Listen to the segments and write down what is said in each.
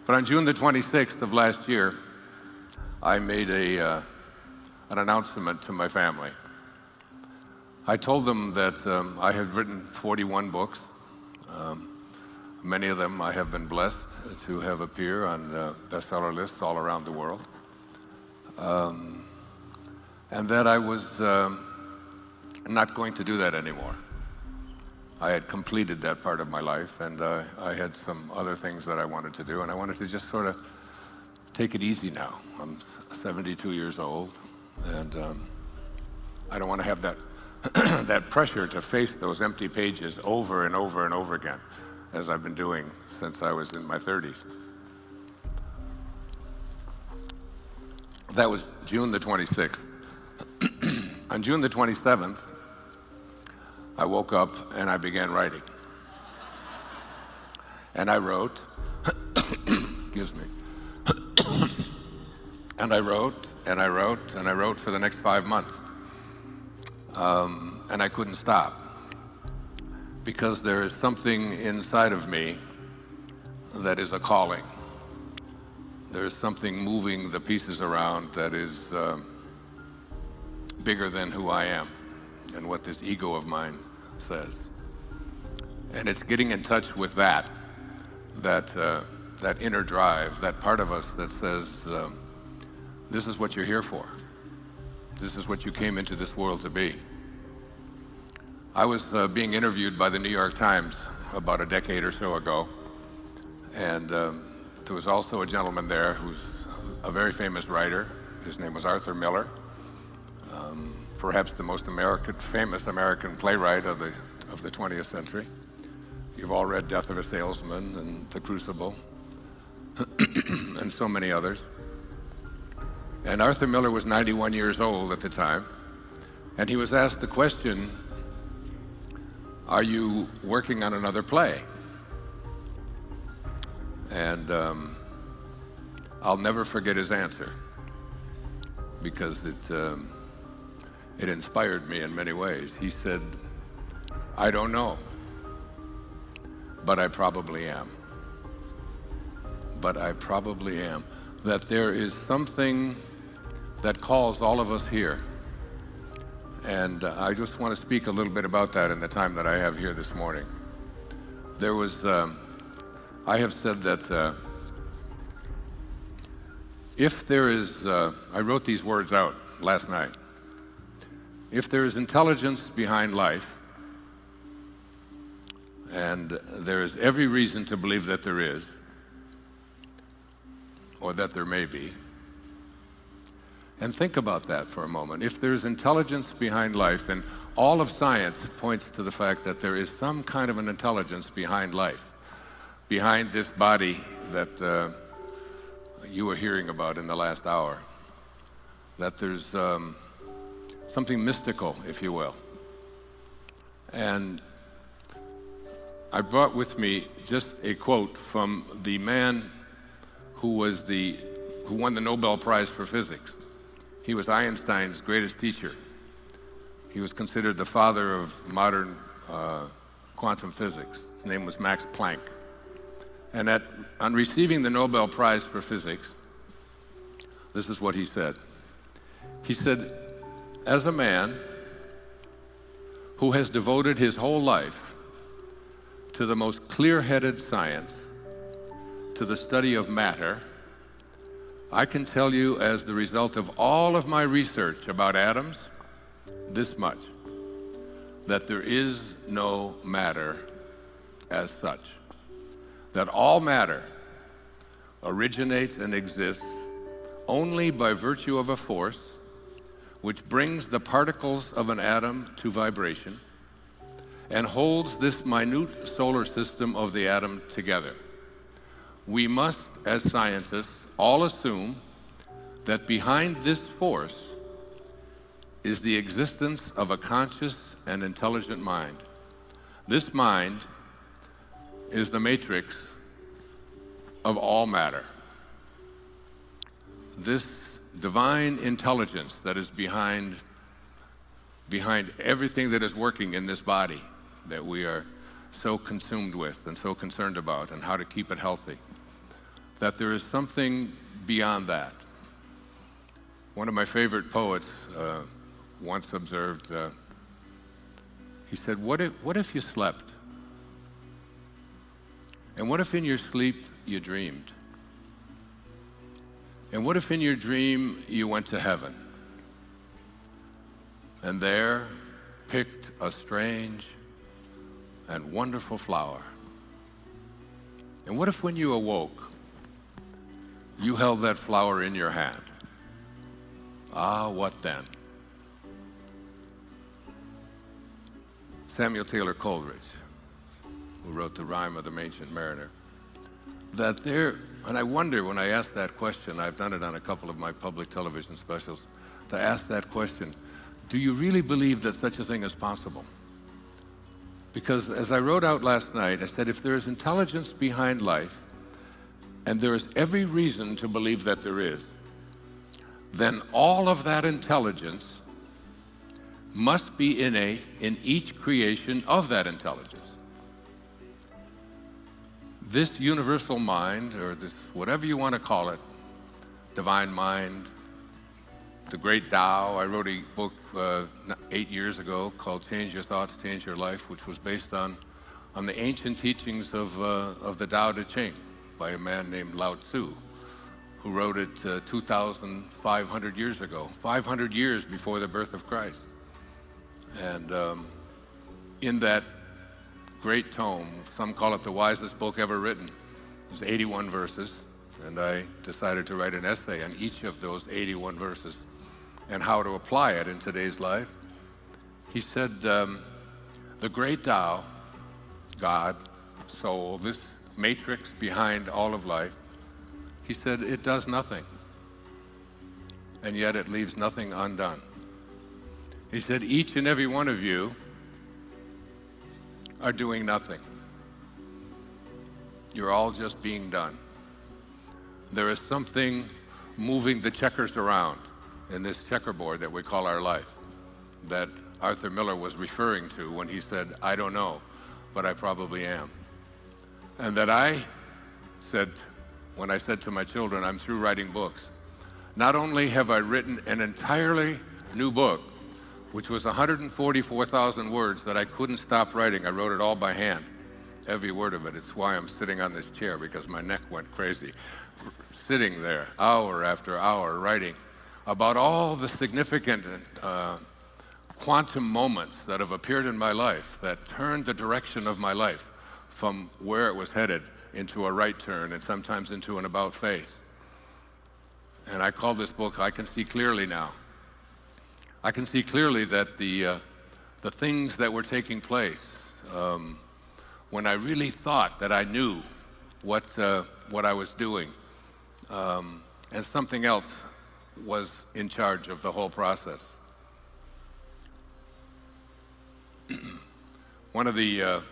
But on June the 26th of last year, I made an announcement to my family. I told them that I had written 41 books. Many of them I have been blessed to have appear on bestseller lists all around the world. And that I was not going to do that anymore. I had completed that part of my life, and I had some other things that I wanted to do, and I wanted to just sort of take it easy now. I'm 72 years old, and I don't want to have that that pressure to face those empty pages over and over and over again, as I've been doing since I was in my 30s. That was June the 26th. On June the 27th, I woke up and I began writing. And I wrote, excuse me, and I wrote, and I wrote, and I wrote for the next 5 months. And I couldn't stop, because there is something inside of me that is a calling. There is something moving the pieces around that is bigger than who I am and what this ego of mine says. And it's getting in touch with that inner drive, that part of us that says, this is what you're here for. This is what you came into this world to be. I was being interviewed by the New York Times about a decade or so ago, and there was also a gentleman there who's a very famous writer. His name was Arthur Miller, perhaps the most famous American playwright of the 20th century. You've all read Death of a Salesman and The Crucible, and so many others. And Arthur Miller was 91 years old at the time, and he was asked the question, are you working on another play? And I'll never forget his answer, because it inspired me in many ways. He said, I don't know, but I probably am. But I probably am. That there is something that calls all of us here. And I just want to speak a little bit about that in the time that I have here this morning. There was, I have said that if there is, I wrote these words out last night. If there is intelligence behind life, and there is every reason to believe that there is, or that there may be, and think about that for a moment. If there's intelligence behind life, and all of science points to the fact that there is some kind of an intelligence behind life, behind this body that you were hearing about in the last hour, that there's something mystical, if you will. And I brought with me just a quote from the man who won the Nobel Prize for Physics. He was Einstein's greatest teacher. He was considered the father of modern quantum physics. His name was Max Planck. And on receiving the Nobel Prize for Physics, this is what he said. He said, as a man who has devoted his whole life to the most clear-headed science, to the study of matter, I can tell you, as the result of all of my research about atoms, this much, that there is no matter as such. That all matter originates and exists only by virtue of a force which brings the particles of an atom to vibration and holds this minute solar system of the atom together. We must, as scientists, all assume that behind this force is the existence of a conscious and intelligent mind. This mind is the matrix of all matter. This divine intelligence that is behind everything that is working in this body that we are so consumed with and so concerned about, and how to keep it healthy. that there is something beyond that. One of my favorite poets once observed, he said, what if you slept? And what if in your sleep you dreamed? And what if in your dream you went to heaven and there picked a strange and wonderful flower? And what if when you awoke, you held that flower in your hand? Ah, what then? Samuel Taylor Coleridge, who wrote The Rime of the Ancient Mariner, and I wonder when I ask that question, I've done it on a couple of my public television specials, to ask that question, do you really believe that such a thing is possible? Because as I wrote out last night, I said, if there is intelligence behind life, and there is every reason to believe that there is, then all of that intelligence must be innate in each creation of that intelligence. This universal mind, or this, whatever you want to call it, divine mind, the great Tao. I wrote a book 8 years ago called Change Your Thoughts, Change Your Life, which was based on the ancient teachings of the Tao Te Ching by a man named Lao Tzu, who wrote it 2,500 years ago, 500 years before the birth of Christ. And in that great tome, some call it the wisest book ever written, there's 81 verses, and I decided to write an essay on each of those 81 verses and how to apply it in today's life. He said, the great Tao, God, soul, this matrix behind all of life, he said, it does nothing, and yet it leaves nothing undone. He said, each and every one of you are doing nothing. You're all just being done. There is something moving the checkers around in this checkerboard that we call our life, that Arthur Miller was referring to when he said, I don't know, but I probably am. And that I said, when I said to my children, I'm through writing books, not only have I written an entirely new book, which was 144,000 words that I couldn't stop writing. I wrote it all by hand, every word of it. It's why I'm sitting on this chair, because my neck went crazy. Sitting there, hour after hour, writing about all the significant quantum moments that have appeared in my life that turned the direction of my life from where it was headed into a right turn and sometimes into an about face. And I call this book, I Can See Clearly Now. I can see clearly that the things that were taking place when I really thought that I knew what I was doing, and something else was in charge of the whole process. One of the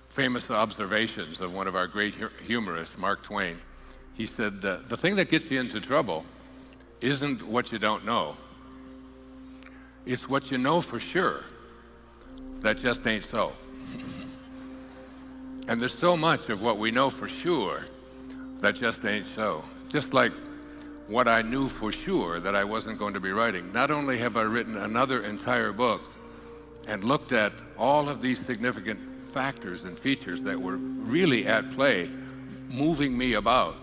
famous observations of one of our great humorists, Mark Twain, he said, the thing that gets you into trouble isn't what you don't know. It's what you know for sure that just ain't so. And there's so much of what we know for sure that just ain't so. Just like what I knew for sure that I wasn't going to be writing. Not only have I written another entire book and looked at all of these significant factors and features that were really at play, moving me about,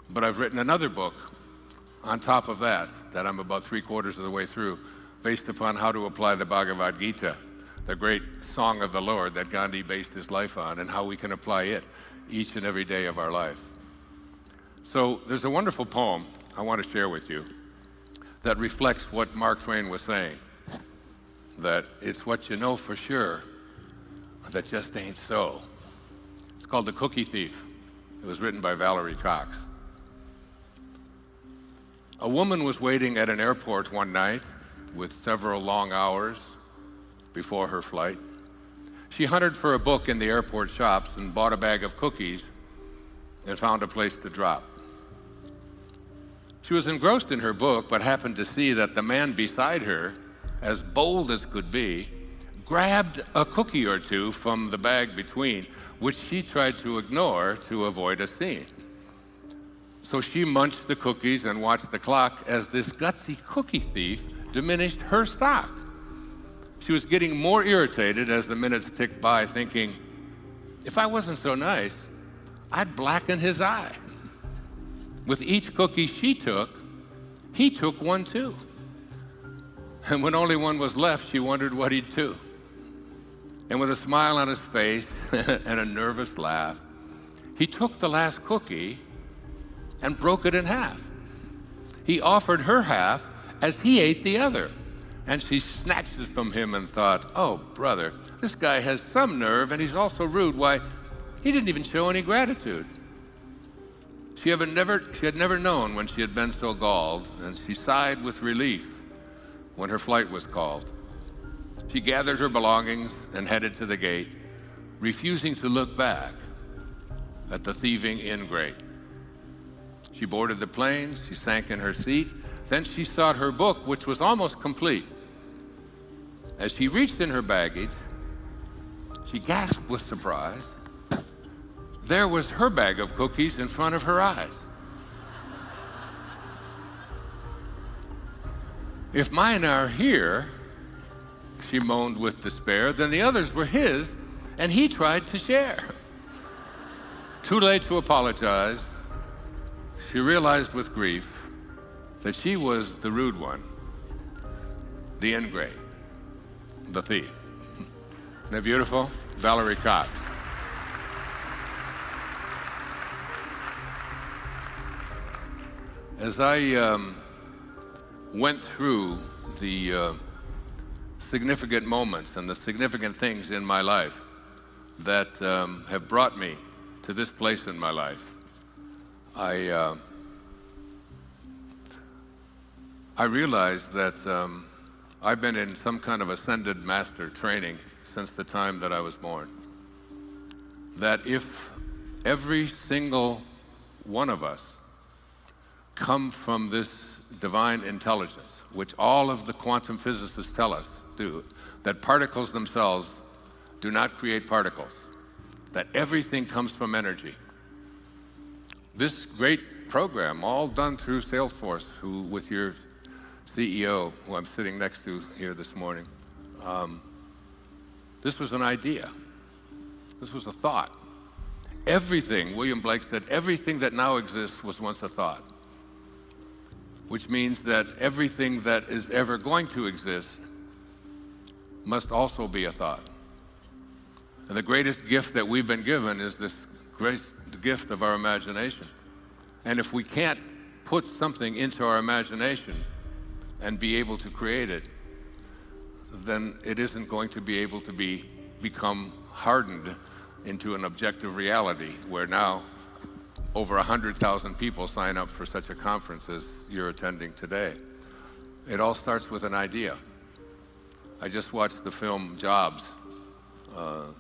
but I've written another book on top of that I'm about 3/4 of the way through, based upon how to apply the Bhagavad Gita, the great song of the Lord that Gandhi based his life on, and how we can apply it each and every day of our life. So there's a wonderful poem I want to share with you that reflects what Mark Twain was saying, that it's what you know for sure that just ain't so. It's called The Cookie Thief. It was written by Valerie Cox. A woman was waiting at an airport one night with several long hours before her flight. She hunted for a book in the airport shops and bought a bag of cookies and found a place to drop. She was engrossed in her book, but happened to see that the man beside her, as bold as could be, grabbed a cookie or two from the bag between, which she tried to ignore to avoid a scene. So she munched the cookies and watched the clock as this gutsy cookie thief diminished her stock. She was getting more irritated as the minutes ticked by, thinking, if I wasn't so nice, I'd blacken his eye. With each cookie she took, he took one too. And when only one was left, she wondered what he'd do. And with a smile on his face and a nervous laugh, he took the last cookie and broke it in half. He offered her half as he ate the other. And she snatched it from him and thought, oh, brother, this guy has some nerve and he's also rude. Why, he didn't even show any gratitude. She had never known when she had been so galled, and she sighed with relief when her flight was called. She gathered her belongings and headed to the gate, refusing to look back at the thieving ingrate. She boarded the plane, she sank in her seat, then she sought her book, which was almost complete. As she reached in her baggage, she gasped with surprise. There was her bag of cookies in front of her eyes. If mine are here, she moaned with despair, then the others were his, and he tried to share. Too late to apologize, she realized with grief that she was the rude one, the ingrate, the thief. Isn't that beautiful? Valerie Cox. As I went through the significant moments and the significant things in my life that have brought me to this place in my life, I realized that I've been in some kind of ascended master training since the time that I was born. That if every single one of us come from this divine intelligence, which all of the quantum physicists tell us do, that particles themselves do not create particles, that everything comes from energy. This great program, all done through Salesforce, who with your CEO, who I'm sitting next to here this morning, this was an idea. This was a thought. Everything, William Blake said, everything that now exists was once a thought, which means that everything that is ever going to exist must also be a thought. And the greatest gift that we've been given is this great gift of our imagination. And if we can't put something into our imagination and be able to create it, then it isn't going to be able to become hardened into an objective reality where now over 100,000 people sign up for such a conference as you're attending today. It all starts with an idea. I just watched the film Jobs the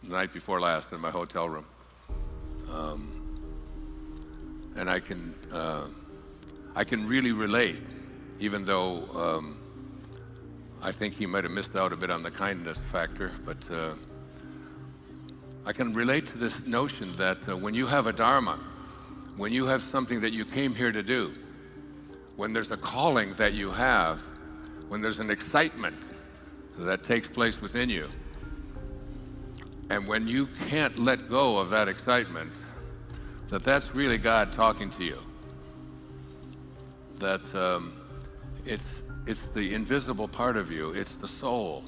night before last in my hotel room. And I can really relate, even though I think he might have missed out a bit on the kindness factor, but I can relate to this notion that when you have a dharma, when you have something that you came here to do, when there's a calling that you have, when there's an excitement that takes place within you, and when you can't let go of that excitement, that's really God talking to you. That it's the invisible part of you, it's the soul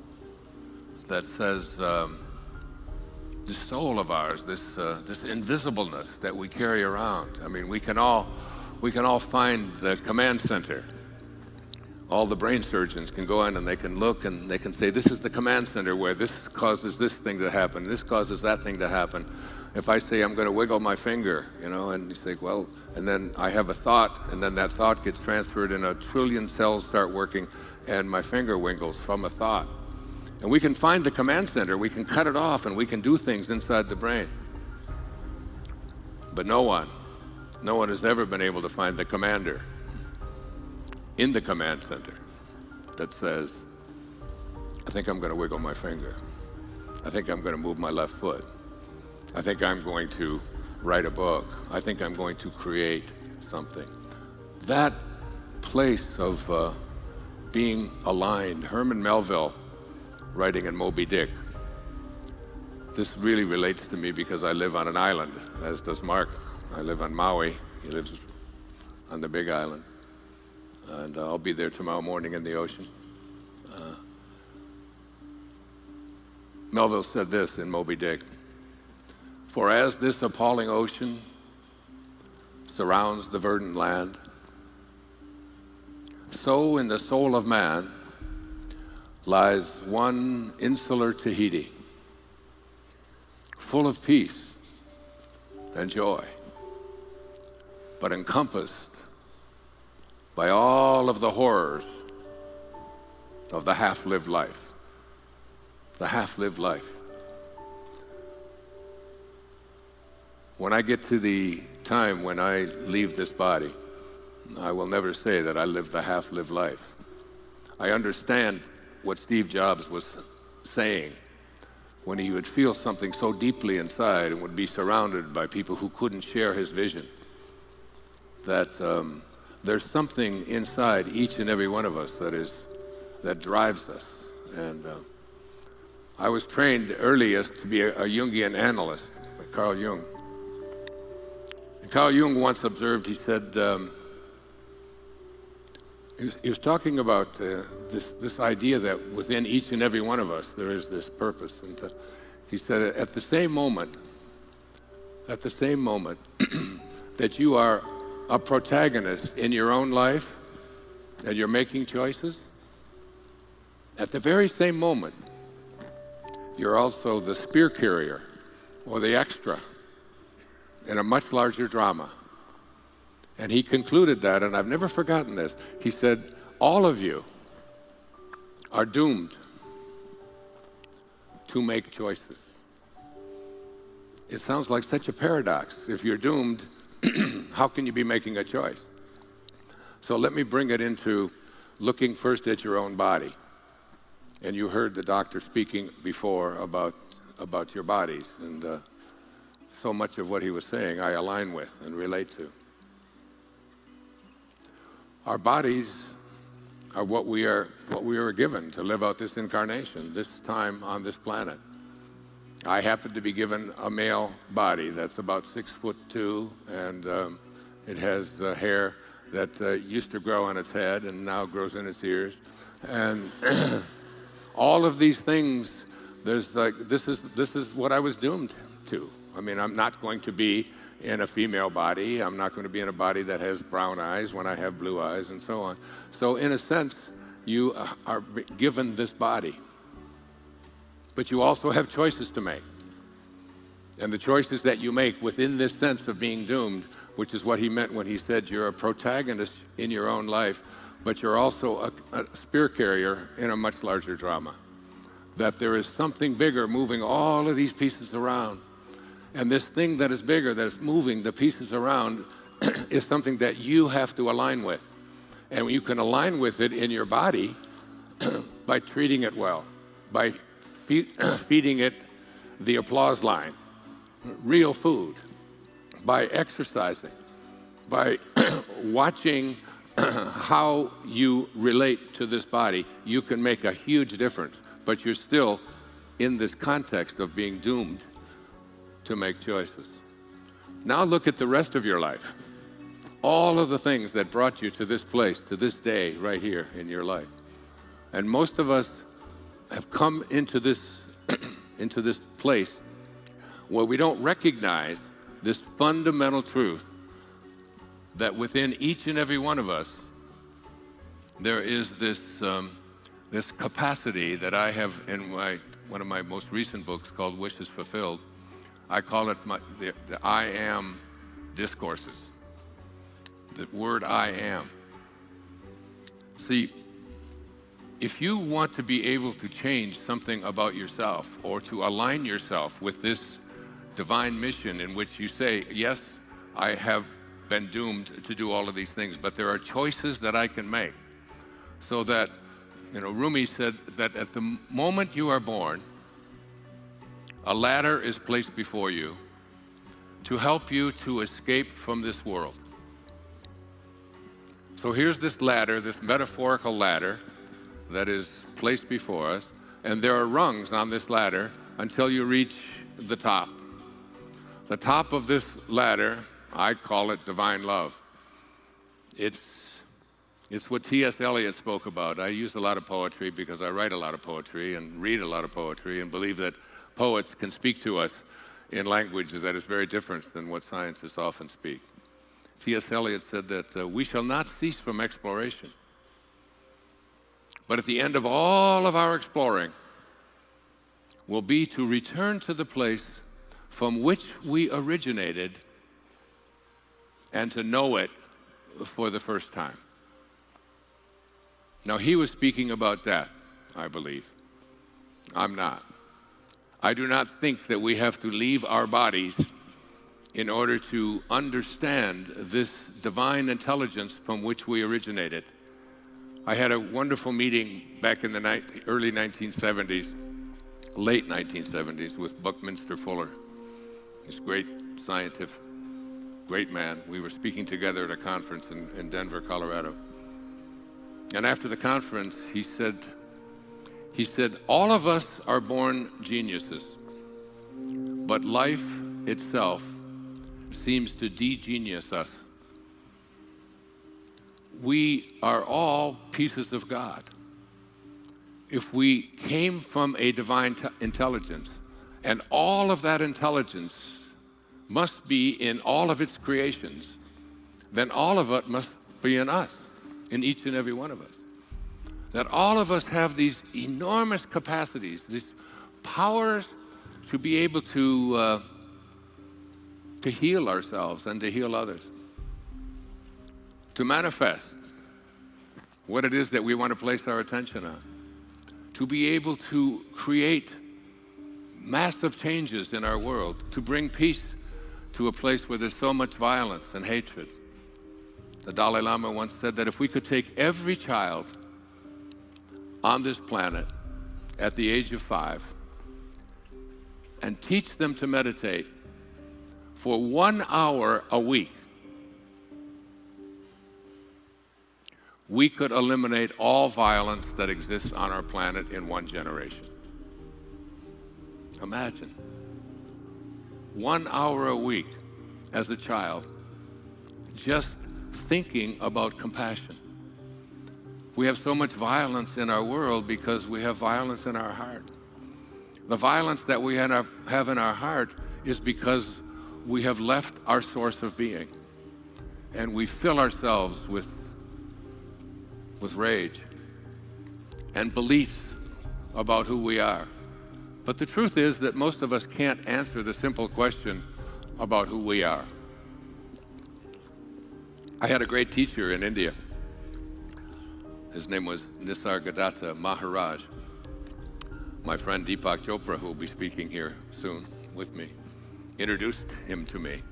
that says, the soul of ours, this invisibleness that we carry around. I mean, we can all find the command center. All the brain surgeons can go in and they can look and they can say, this is the command center where this causes this thing to happen, this causes that thing to happen. If I say I'm going to wiggle my finger, and you say, well, and then I have a thought, and then that thought gets transferred and 1 trillion cells start working, and my finger wiggles from a thought. And we can find the command center, we can cut it off, and we can do things inside the brain. But no one has ever been able to find the commander in the command center that says, I think I'm going to wiggle my finger. I think I'm going to move my left foot. I think I'm going to write a book. I think I'm going to create something. That place of being aligned. Herman Melville, writing in Moby Dick. This really relates to me because I live on an island, as does Mark. I live on Maui. He lives on the Big Island. And I'll be there tomorrow morning in the ocean. Melville said this in Moby Dick: "For as this appalling ocean surrounds the verdant land, so in the soul of man lies one insular Tahiti, full of peace and joy, but encompassed by all of the horrors of the half-lived life." The half-lived life. When I get to the time when I leave this body, I will never say that I lived the half-lived life. I understand what Steve Jobs was saying when he would feel something so deeply inside and would be surrounded by people who couldn't share his vision, that there's something inside each and every one of us that drives us. And I was trained earliest to be a Jungian analyst by Carl Jung. And Carl Jung once observed, he said, he was talking about this idea that within each and every one of us there is this purpose. And he said, at the same moment that you are a protagonist in your own life and you're making choices, at the very same moment, you're also the spear carrier or the extra in a much larger drama. And he concluded that, and I've never forgotten this. He said, all of you are doomed to make choices. It sounds like such a paradox. If you're doomed, how can you be making a choice? So let me bring it into looking first at your own body. And you heard the doctor speaking before about your bodies, and so much of what he was saying I align with and relate to. Our bodies are what we are given to live out this incarnation, this time on this planet. I happen to be given a male body that's about 6'2", and it has hair that used to grow on its head and now grows in its ears, and all of these things. This is what I was doomed to. I mean, I'm not going to be in a female body. I'm not going to be in a body that has brown eyes when I have blue eyes, and so on. So in a sense, you are given this body. But you also have choices to make. And the choices that you make within this sense of being doomed, which is what he meant when he said you're a protagonist in your own life, but you're also a spear carrier in a much larger drama. That there is something bigger moving all of these pieces around. And this thing that is bigger, that is moving the pieces around, is something that you have to align with. And you can align with it in your body by treating it well, by feeding it the applause line, real food, by exercising, by watching how you relate to this body. You can make a huge difference, but you're still in this context of being doomed to make choices. Now look at the rest of your life. All of the things that brought you to this place, to this day right here in your life. And most of us have come into this into this place where we don't recognize this fundamental truth that within each and every one of us there is this this capacity that I have in one of my most recent books called Wishes Fulfilled. I call it the I am discourses. The word I am. See, if you want to be able to change something about yourself or to align yourself with this divine mission in which you say, yes, I have been doomed to do all of these things, but there are choices that I can make so that Rumi said that at the moment you are born, a ladder is placed before you to help you to escape from this world. So here's this ladder, this metaphorical ladder that is placed before us, and there are rungs on this ladder until you reach the top. The top of this ladder, I call it divine love. It's what T.S. Eliot spoke about. I use a lot of poetry because I write a lot of poetry and read a lot of poetry and believe that poets can speak to us in language that is very different than what scientists often speak. T.S. Eliot said that we shall not cease from exploration. But at the end of all of our exploring will be to return to the place from which we originated and to know it for the first time. Now, he was speaking about death, I believe. I'm not. I do not think that we have to leave our bodies in order to understand this divine intelligence from which we originated. I had a wonderful meeting back in the early 1970s, late 1970s, with Buckminster Fuller. He's a great scientist, great man. We were speaking together at a conference in Denver, Colorado. And after the conference, he said, all of us are born geniuses, but life itself seems to de-genius us. We are all pieces of God. If we came from a divine intelligence, and all of that intelligence must be in all of its creations, then all of it must be in us, in each and every one of us. That all of us have these enormous capacities, these powers to be able to heal ourselves and to heal others, to manifest what it is that we want to place our attention on, to be able to create massive changes in our world, to bring peace to a place where there's so much violence and hatred. The Dalai Lama once said that if we could take every child on this planet at the age of 5 and teach them to meditate for 1 hour a week, we could eliminate all violence that exists on our planet in 1 generation. Imagine 1 hour a week as a child, just thinking about compassion. We have so much violence in our world because we have violence in our heart. The violence that we have in our heart is because we have left our source of being, and we fill ourselves with rage and beliefs about who we are. But the truth is that most of us can't answer the simple question about who we are. I had a great teacher in India. His name was Nisargadatta Maharaj. My friend Deepak Chopra, who will be speaking here soon with me, introduced him to me.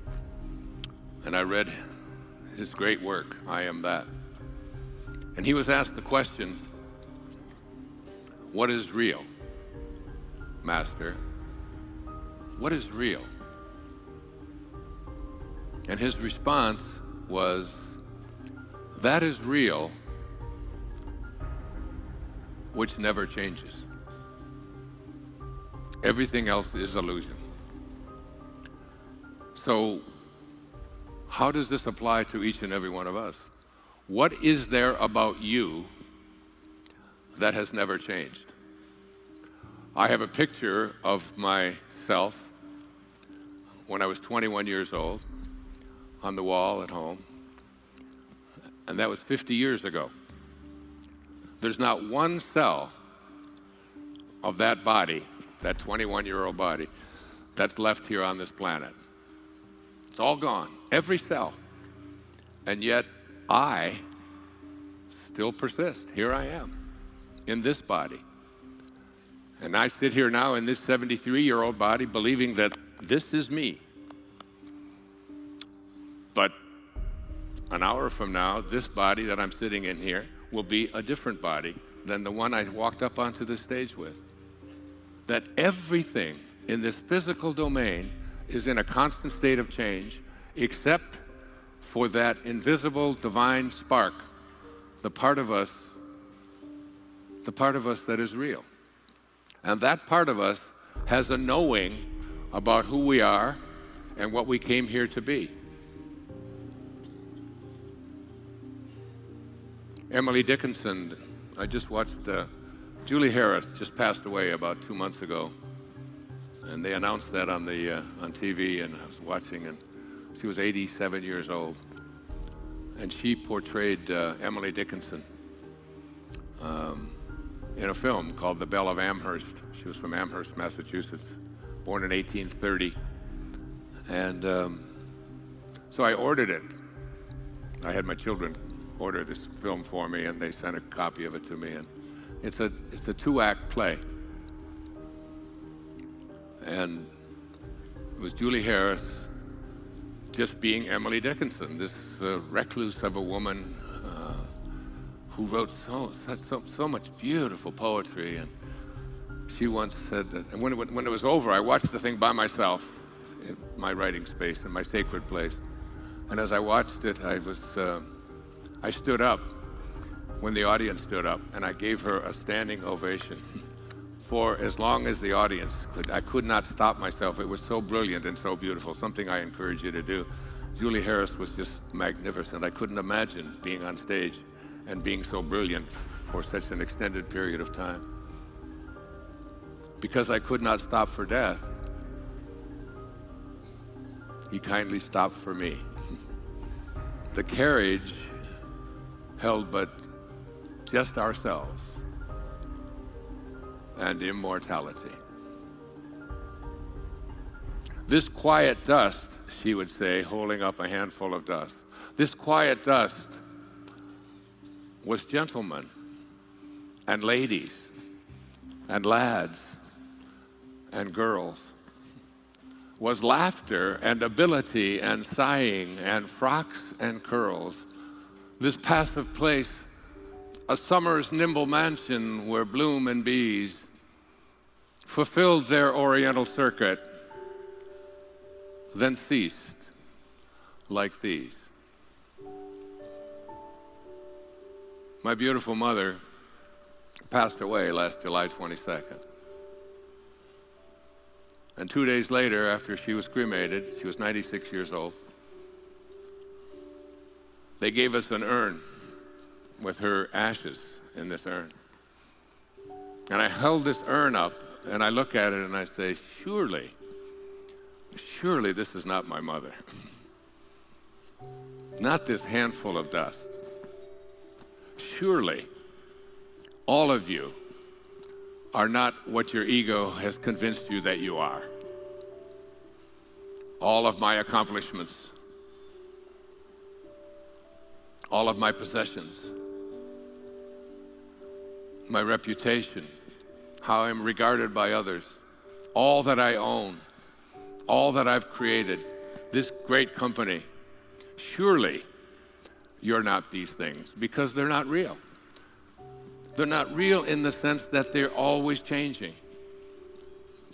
And I read his great work, I Am That. And he was asked the question, what is real? Master, what is real? And his response was, that is real, which never changes. Everything else is illusion. So, how does this apply to each and every one of us? What is there about you that has never changed? I have a picture of myself when I was 21 years old on the wall at home, and that was 50 years ago. There's not one cell of that body, that 21-year-old body, that's left here on this planet. It's all gone, every cell. And yet, I still persist. Here I am, in this body. And I sit here now in this 73-year-old body believing that this is me. But an hour from now, this body that I'm sitting in here will be a different body than the one I walked up onto the stage with. That everything in this physical domain is in a constant state of change, except for that invisible divine spark, the part of us that is real. And that part of us has a knowing about who we are and what we came here to be. Emily Dickinson, I just watched, Julie Harris just passed away about 2 months ago. And they announced that on TV, and I was watching, and she was 87 years old. And she portrayed Emily Dickinson in a film called The Belle of Amherst. She was from Amherst, Massachusetts, born in 1830. And so I ordered it. I had my children order this film for me, and they sent a copy of it to me. And it's a 2-act play. And it was Julie Harris just being Emily Dickinson, this recluse of a woman who wrote so much beautiful poetry. And she once said that, and when it was over, I watched the thing by myself in my writing space, in my sacred place. And as I watched it, I stood up when the audience stood up, and I gave her a standing ovation for as long as the audience could. I could not stop myself. It was so brilliant and so beautiful, something I encourage you to do. Julie Harris was just magnificent. I couldn't imagine being on stage and being so brilliant for such an extended period of time. Because I could not stop for death, he kindly stopped for me. The carriage held but just ourselves and immortality. This quiet dust, she would say, holding up a handful of dust, this quiet dust was gentlemen and ladies and lads and girls, was laughter and ability and sighing and frocks and curls, this passive place, a summer's nimble mansion where bloom and bees fulfilled their oriental circuit, then ceased like these. My beautiful mother passed away last July 22nd. And 2 days later, after she was cremated, she was 96 years old, they gave us an urn with her ashes in this urn. And I held this urn up, and I look at it and I say, surely this is not my mother. Not this handful of dust. Surely all of you are not what your ego has convinced you that you are. All of my accomplishments, all of my possessions, my reputation, how I'm regarded by others, all that I own, all that I've created, this great company, surely you're not these things, because they're not real. They're not real in the sense that they're always changing,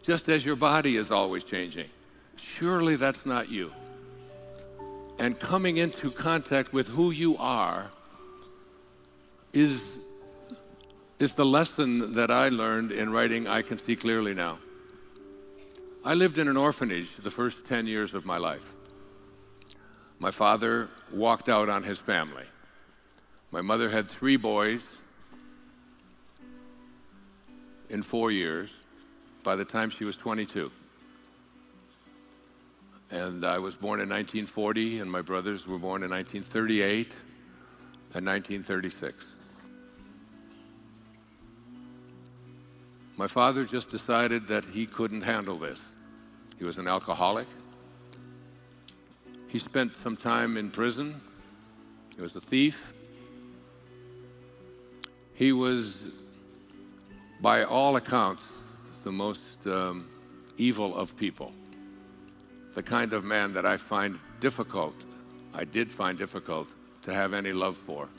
just as your body is always changing. Surely that's not you. And coming into contact with who you are is the lesson that I learned in writing I Can See Clearly Now. I lived in an orphanage the first 10 years of my life. My father walked out on his family. My mother had 3 boys in 4 years by the time she was 22. And I was born in 1940, and my brothers were born in 1938 and 1936. My father just decided that he couldn't handle this. He was an alcoholic. He spent some time in prison. He was a thief. He was, by all accounts, the most evil of people. The kind of man that I did find difficult to have any love for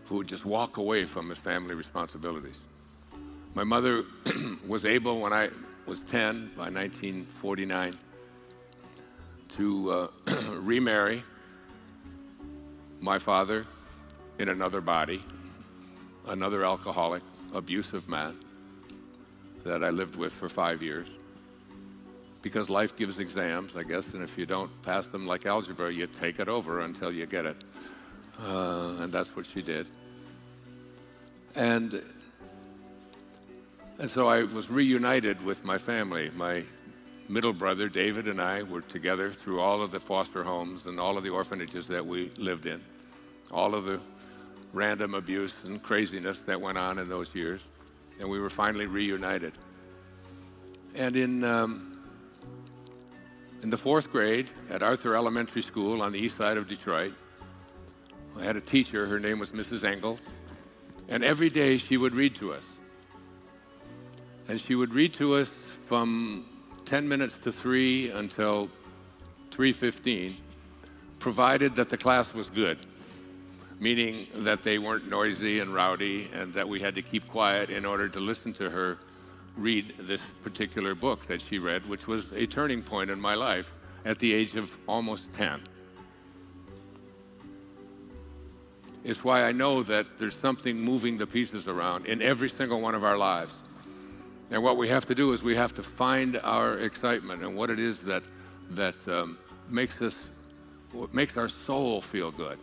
who would just walk away from his family responsibilities. My mother was able, when I was 10, by 1949, to remarry my father in another body, another alcoholic, abusive man that I lived with for 5 years. Because life gives exams, I guess, and if you don't pass them like algebra, you take it over until you get it. And that's what she did. And so I was reunited with my family. My middle brother, David, and I were together through all of the foster homes and all of the orphanages that we lived in, all of the random abuse and craziness that went on in those years. And we were finally reunited. And in the 4th grade at Arthur Elementary School on the east side of Detroit, I had a teacher. Her name was Mrs. Engels. And every day she would read to us. And she would read to us from 10 minutes to 3 until 3:15, provided that the class was good, meaning that they weren't noisy and rowdy and that we had to keep quiet in order to listen to her read this particular book that she read, which was a turning point in my life at the age of almost 10. It's why I know that there's something moving the pieces around in every single one of our lives. And what we have to do is we have to find our excitement and what it is that makes our soul feel good.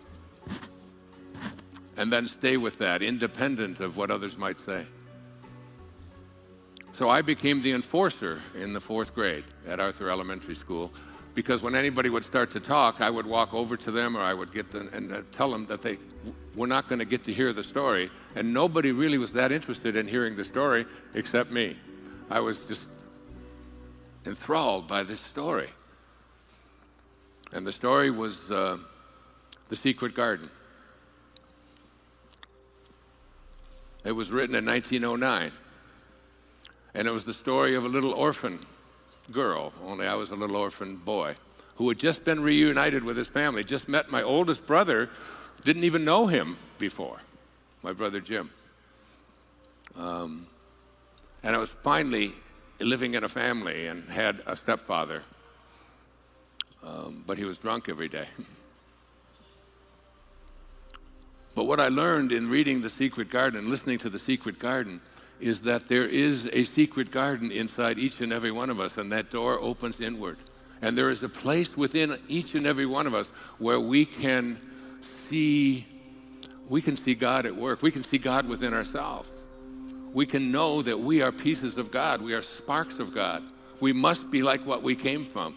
And then stay with that, independent of what others might say. So I became the enforcer in the 4th grade at Arthur Elementary School, because when anybody would start to talk, I would walk over to them, or I would get them and tell them that they were not going to get to hear the story. And nobody really was that interested in hearing the story except me. I was just enthralled by this story. And the story was The Secret Garden. It was written in 1909. And it was the story of a little orphan girl, only I was a little orphan boy, who had just been reunited with his family, just met my oldest brother, didn't even know him before, my brother Jim. And I was finally living in a family and had a stepfather, but he was drunk every day. But what I learned in reading The Secret Garden, listening to The Secret Garden, is that there is a secret garden inside each and every one of us, and that door opens inward. And there is a place within each and every one of us where we can see God at work. We can see God within ourselves. We can know that we are pieces of God. We are sparks of God. We must be like what we came from.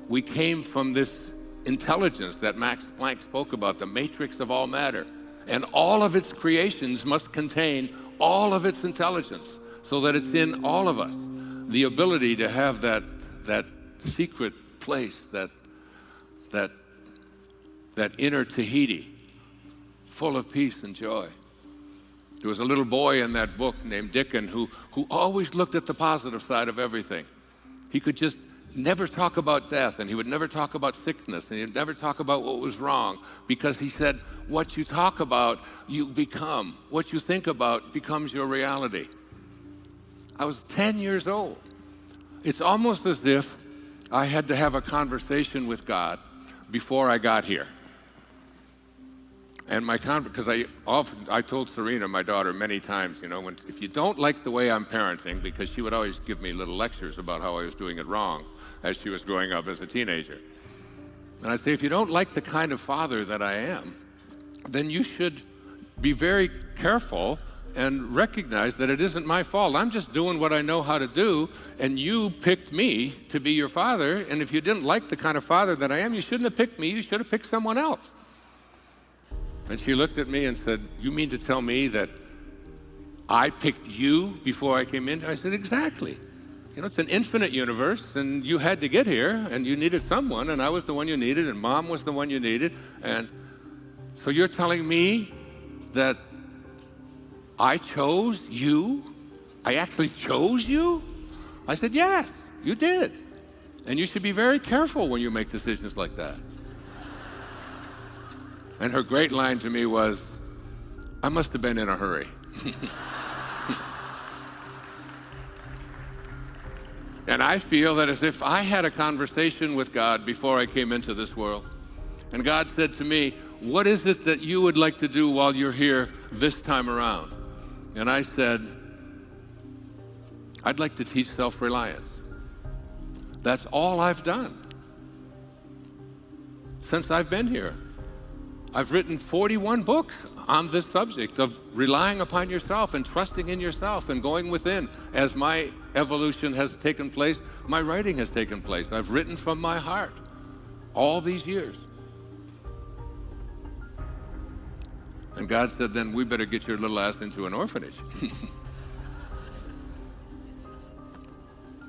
We came from this intelligence that Max Planck spoke about, the matrix of all matter. And all of its creations must contain all of its intelligence, so that it's in all of us. The ability to have that secret place, that inner Tahiti, full of peace and joy. There was a little boy in that book named Dickon who always looked at the positive side of everything. He could just never talk about death, and he would never talk about sickness, and he'd never talk about what was wrong, because he said, what you talk about, you become. What you think about becomes your reality. I was 10 years old. It's almost as if I had to have a conversation with God before I got here. And because I told Serena, my daughter, many times, if you don't like the way I'm parenting, because she would always give me little lectures about how I was doing it wrong as she was growing up as a teenager. And I'd say, if you don't like the kind of father that I am, then you should be very careful and recognize that it isn't my fault. I'm just doing what I know how to do, and you picked me to be your father, and if you didn't like the kind of father that I am, you shouldn't have picked me, you should have picked someone else. And she looked at me and said, you mean to tell me that I picked you before I came in? I said, exactly. It's an infinite universe, and you had to get here, and you needed someone, and I was the one you needed, and Mom was the one you needed. And so you're telling me that I chose you? I actually chose you? I said, yes, you did. And you should be very careful when you make decisions like that. And her great line to me was, I must have been in a hurry. And I feel that as if I had a conversation with God before I came into this world, and God said to me, what is it that you would like to do while you're here this time around? And I said, I'd like to teach self-reliance. That's all I've done since I've been here. I've written 41 books on this subject of relying upon yourself and trusting in yourself and going within. As my evolution has taken place, my writing has taken place. I've written from my heart all these years. And God said, then we better get your little ass into an orphanage.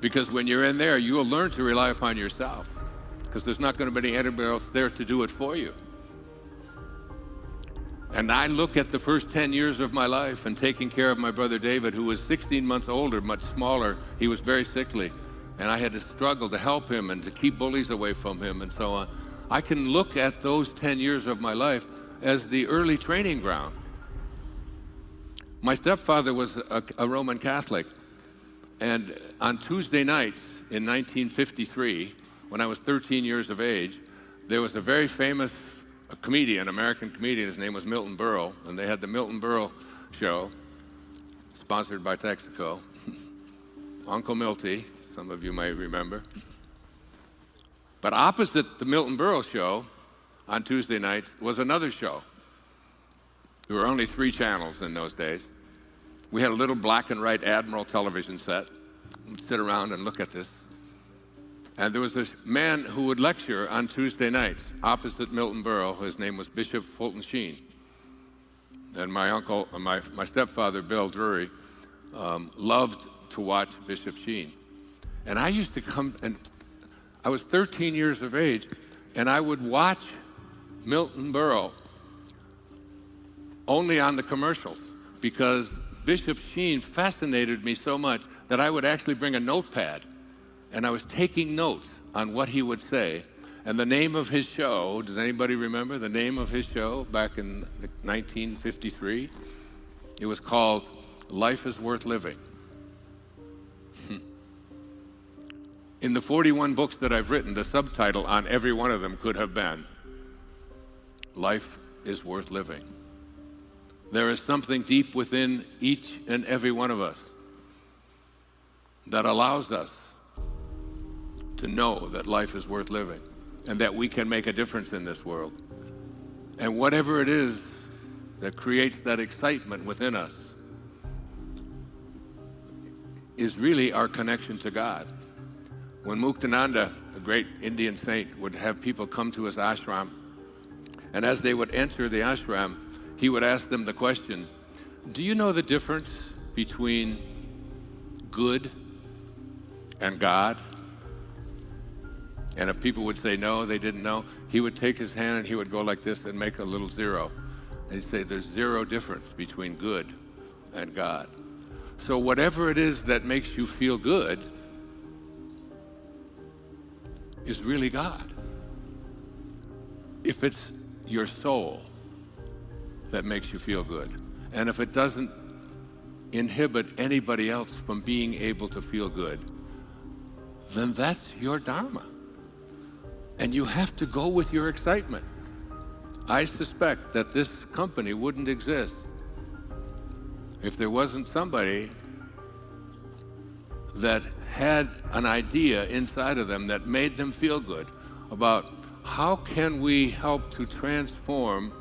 Because when you're in there, you will learn to rely upon yourself, because there's not going to be anybody else there to do it for you. And I look at the first 10 years of my life and taking care of my brother David, who was 16 months older, much smaller. He was very sickly, and I had to struggle to help him and to keep bullies away from him and so on. I can look at those 10 years of my life as the early training ground. My stepfather was a Roman Catholic, and on Tuesday nights in 1953, when I was 13 years of age, there was a very famous comedian, American comedian. His name was Milton Berle, and they had the Milton Berle show, sponsored by Texaco. Uncle Milty, some of you may remember. But opposite the Milton Berle show on Tuesday nights was another show. There were only 3 channels in those days. We had a little black and white Admiral television set. We'd sit around and look at this. And there was this man who would lecture on Tuesday nights opposite Milton Berle. His name was Bishop Fulton Sheen. And my uncle, my stepfather, Bill Drury, loved to watch Bishop Sheen. And I used to come, and I was 13 years of age, and I would watch Milton Berle only on the commercials, because Bishop Sheen fascinated me so much that I would actually bring a notepad, and I was taking notes on what he would say. And the name of his show, does anybody remember the name of his show back in 1953? It was called Life is Worth Living. In the 41 books that I've written, the subtitle on every one of them could have been, Life is Worth Living. There is something deep within each and every one of us that allows us to know that life is worth living and that we can make a difference in this world. And whatever it is that creates that excitement within us is really our connection to God. When Muktananda, the great Indian saint, would have people come to his ashram, and as they would enter the ashram, he would ask them the question, do you know the difference between good and God? And if people would say no, they didn't know, he would take his hand and he would go like this and make a little zero. And he'd say there's zero difference between good and God. So whatever it is that makes you feel good is really God. If it's your soul that makes you feel good, and if it doesn't inhibit anybody else from being able to feel good, then that's your dharma. And you have to go with your excitement. I suspect that this company wouldn't exist if there wasn't somebody that had an idea inside of them that made them feel good about how can we help to transform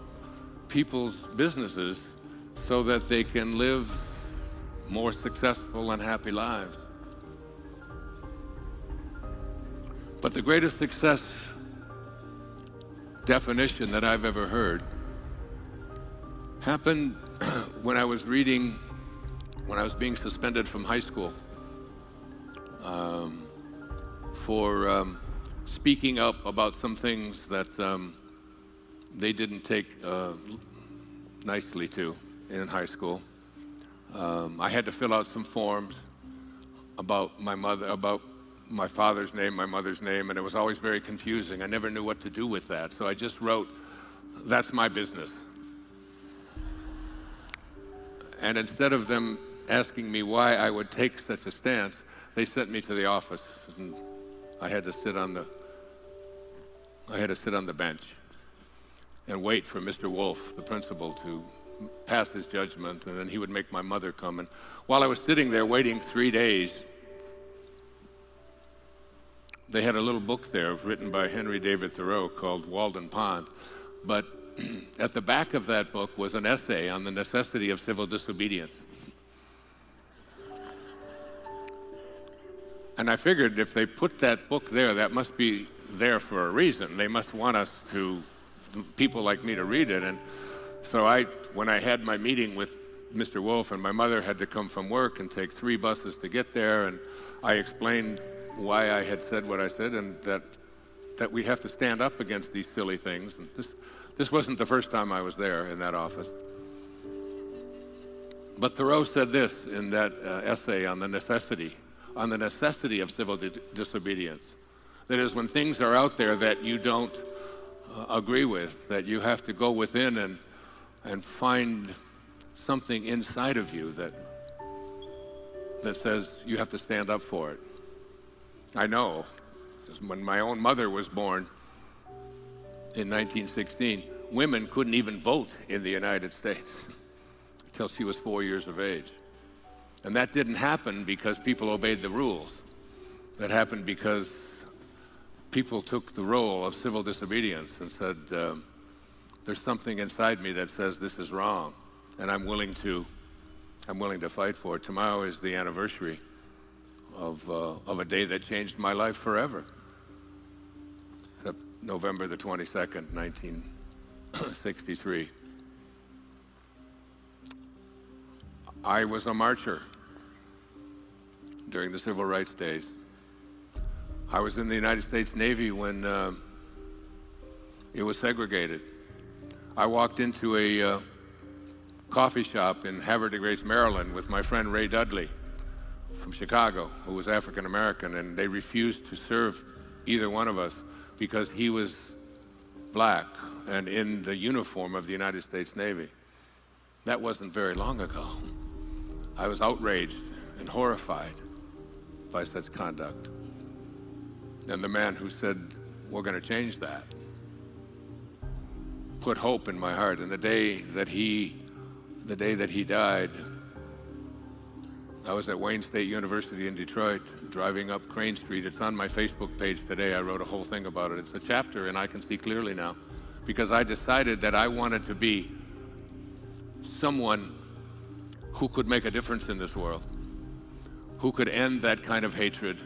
people's businesses so that they can live more successful and happy lives. But the greatest success definition that I've ever heard happened when I was being suspended from high school for speaking up about some things that they didn't take nicely to in high school. I had to fill out some forms about my father's name, my mother's name, and it was always very confusing. I never knew what to do with that, so I just wrote, "That's my business." And instead of them asking me why I would take such a stance, they sent me to the office, and I had to sit on the bench and wait for Mr. Wolf, the principal, to pass his judgment, and then he would make my mother come. And while I was sitting there waiting 3 days, they had a little book there written by Henry David Thoreau called Walden Pond. But at the back of that book was an essay on the necessity of civil disobedience. And I figured if they put that book there, that must be there for a reason. They must want people like me to read it. And so when I had my meeting with Mr. Wolf, and my mother had to come from work and take 3 buses to get there, and I explained why I had said what I said, and that we have to stand up against these silly things. And this wasn't the first time I was there in that office. But Thoreau said this in that essay on the necessity of civil disobedience. That is, when things are out there that you don't agree with, that you have to go within and find something inside of you that says you have to stand up for it. I know, because when my own mother was born in 1916, women couldn't even vote in the United States until she was 4 years of age. And that didn't happen because people obeyed the rules. That happened because people took the role of civil disobedience and said, there's something inside me that says this is wrong, and I'm willing to fight for it. Tomorrow is the anniversary of a day that changed my life forever. Except November the 22nd, 1963. I was a marcher during the civil rights days. I was in the United States Navy when it was segregated. I walked into a coffee shop in Havre de Grace, Maryland with my friend Ray Dudley from Chicago, who was African American, and they refused to serve either one of us because he was black and in the uniform of the United States Navy. That wasn't very long ago. I was outraged and horrified by such conduct. And the man who said, we're going to change that, put hope in my heart. And the day that he died, I was at Wayne State University in Detroit, driving up Crane Street. It's on my Facebook page today. I wrote a whole thing about it. It's a chapter, and I can see clearly now, because I decided that I wanted to be someone who could make a difference in this world, who could end that kind of hatred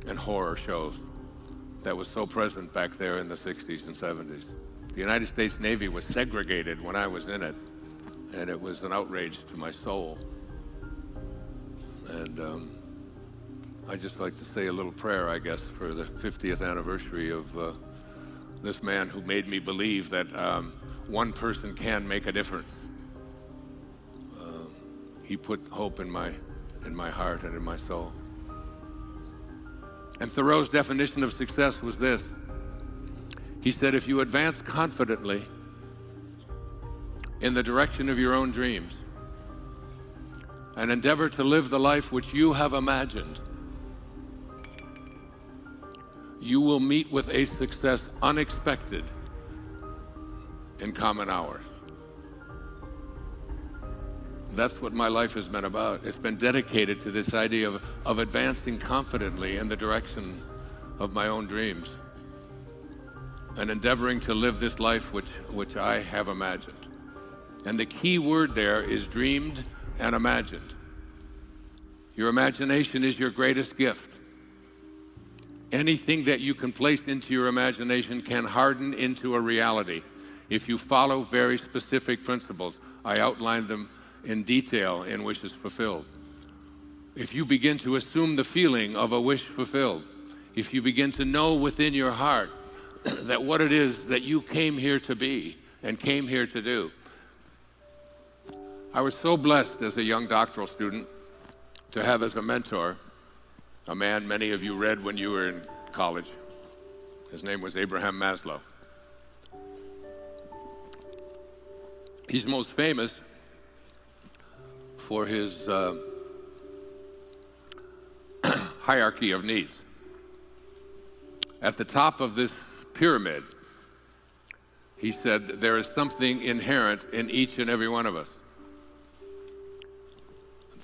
and horror shows that was so present back there in the 60s and 70s. The United States Navy was segregated when I was in it, and it was an outrage to my soul. And I just like to say a little prayer, I guess, for the 50th anniversary of this man who made me believe that one person can make a difference. He put hope in my heart and in my soul. And Thoreau's definition of success was this. He said, if you advance confidently in the direction of your own dreams and endeavor to live the life which you have imagined, you will meet with a success unexpected in common hours. That's what my life has been about. It's been dedicated to this idea of advancing confidently in the direction of my own dreams and endeavoring to live this life which I have imagined. And the key word there is dreamed and imagined. Your imagination is your greatest gift. Anything that you can place into your imagination can harden into a reality if you follow very specific principles. I outlined them in detail in Wishes Fulfilled. If you begin to assume the feeling of a wish fulfilled, if you begin to know within your heart that what it is that you came here to be and came here to do. I was so blessed as a young doctoral student to have as a mentor a man many of you read when you were in college. His name was Abraham Maslow. He's most famous for his hierarchy of needs. At the top of this pyramid, he said, there is something inherent in each and every one of us.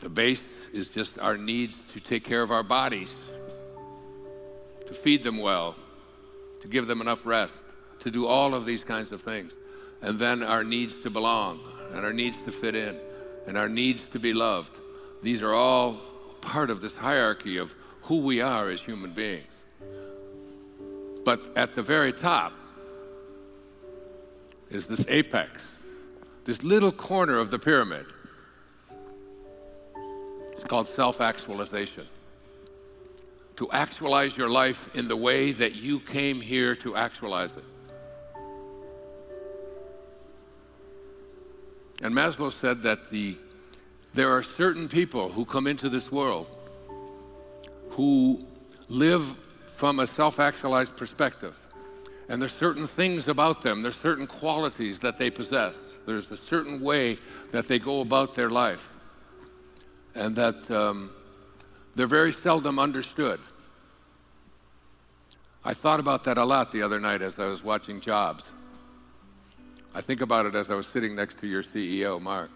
The base is just our needs to take care of our bodies, to feed them well, to give them enough rest, to do all of these kinds of things. And then our needs to belong, and our needs to fit in, and our needs to be loved. These are all part of this hierarchy of who we are as human beings. But at the very top is this apex, this little corner of the pyramid. It's called self-actualization. To actualize your life in the way that you came here to actualize it. And Maslow said that there are certain people who come into this world who live from a self-actualized perspective. And there's certain things about them, there's certain qualities that they possess. There's a certain way that they go about their life. And that they're very seldom understood. I thought about that a lot the other night as I was watching Jobs. I think about it as I was sitting next to your CEO, Mark.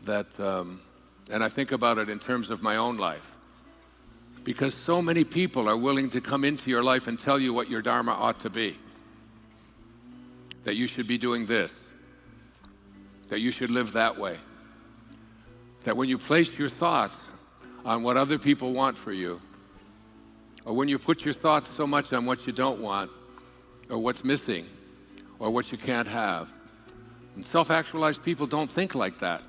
And I think about it in terms of my own life. Because so many people are willing to come into your life and tell you what your dharma ought to be. That you should be doing this. That you should live that way. That when you place your thoughts on what other people want for you, or when you put your thoughts so much on what you don't want, or what's missing, or what you can't have. And self-actualized people don't think like that.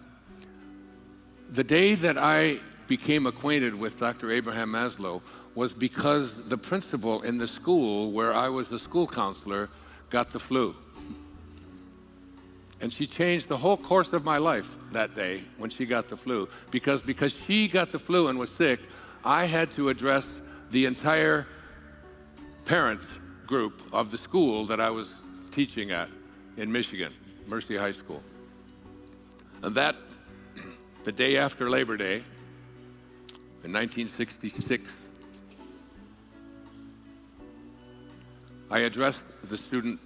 The day that I became acquainted with Dr. Abraham Maslow was because the principal in the school where I was a school counselor got the flu. And she changed the whole course of my life that day when she got the flu. Because she got the flu and was sick, I had to address the entire parents group of the school that I was teaching at in Michigan, Mercy High School. And the day after Labor Day, in 1966, I addressed the students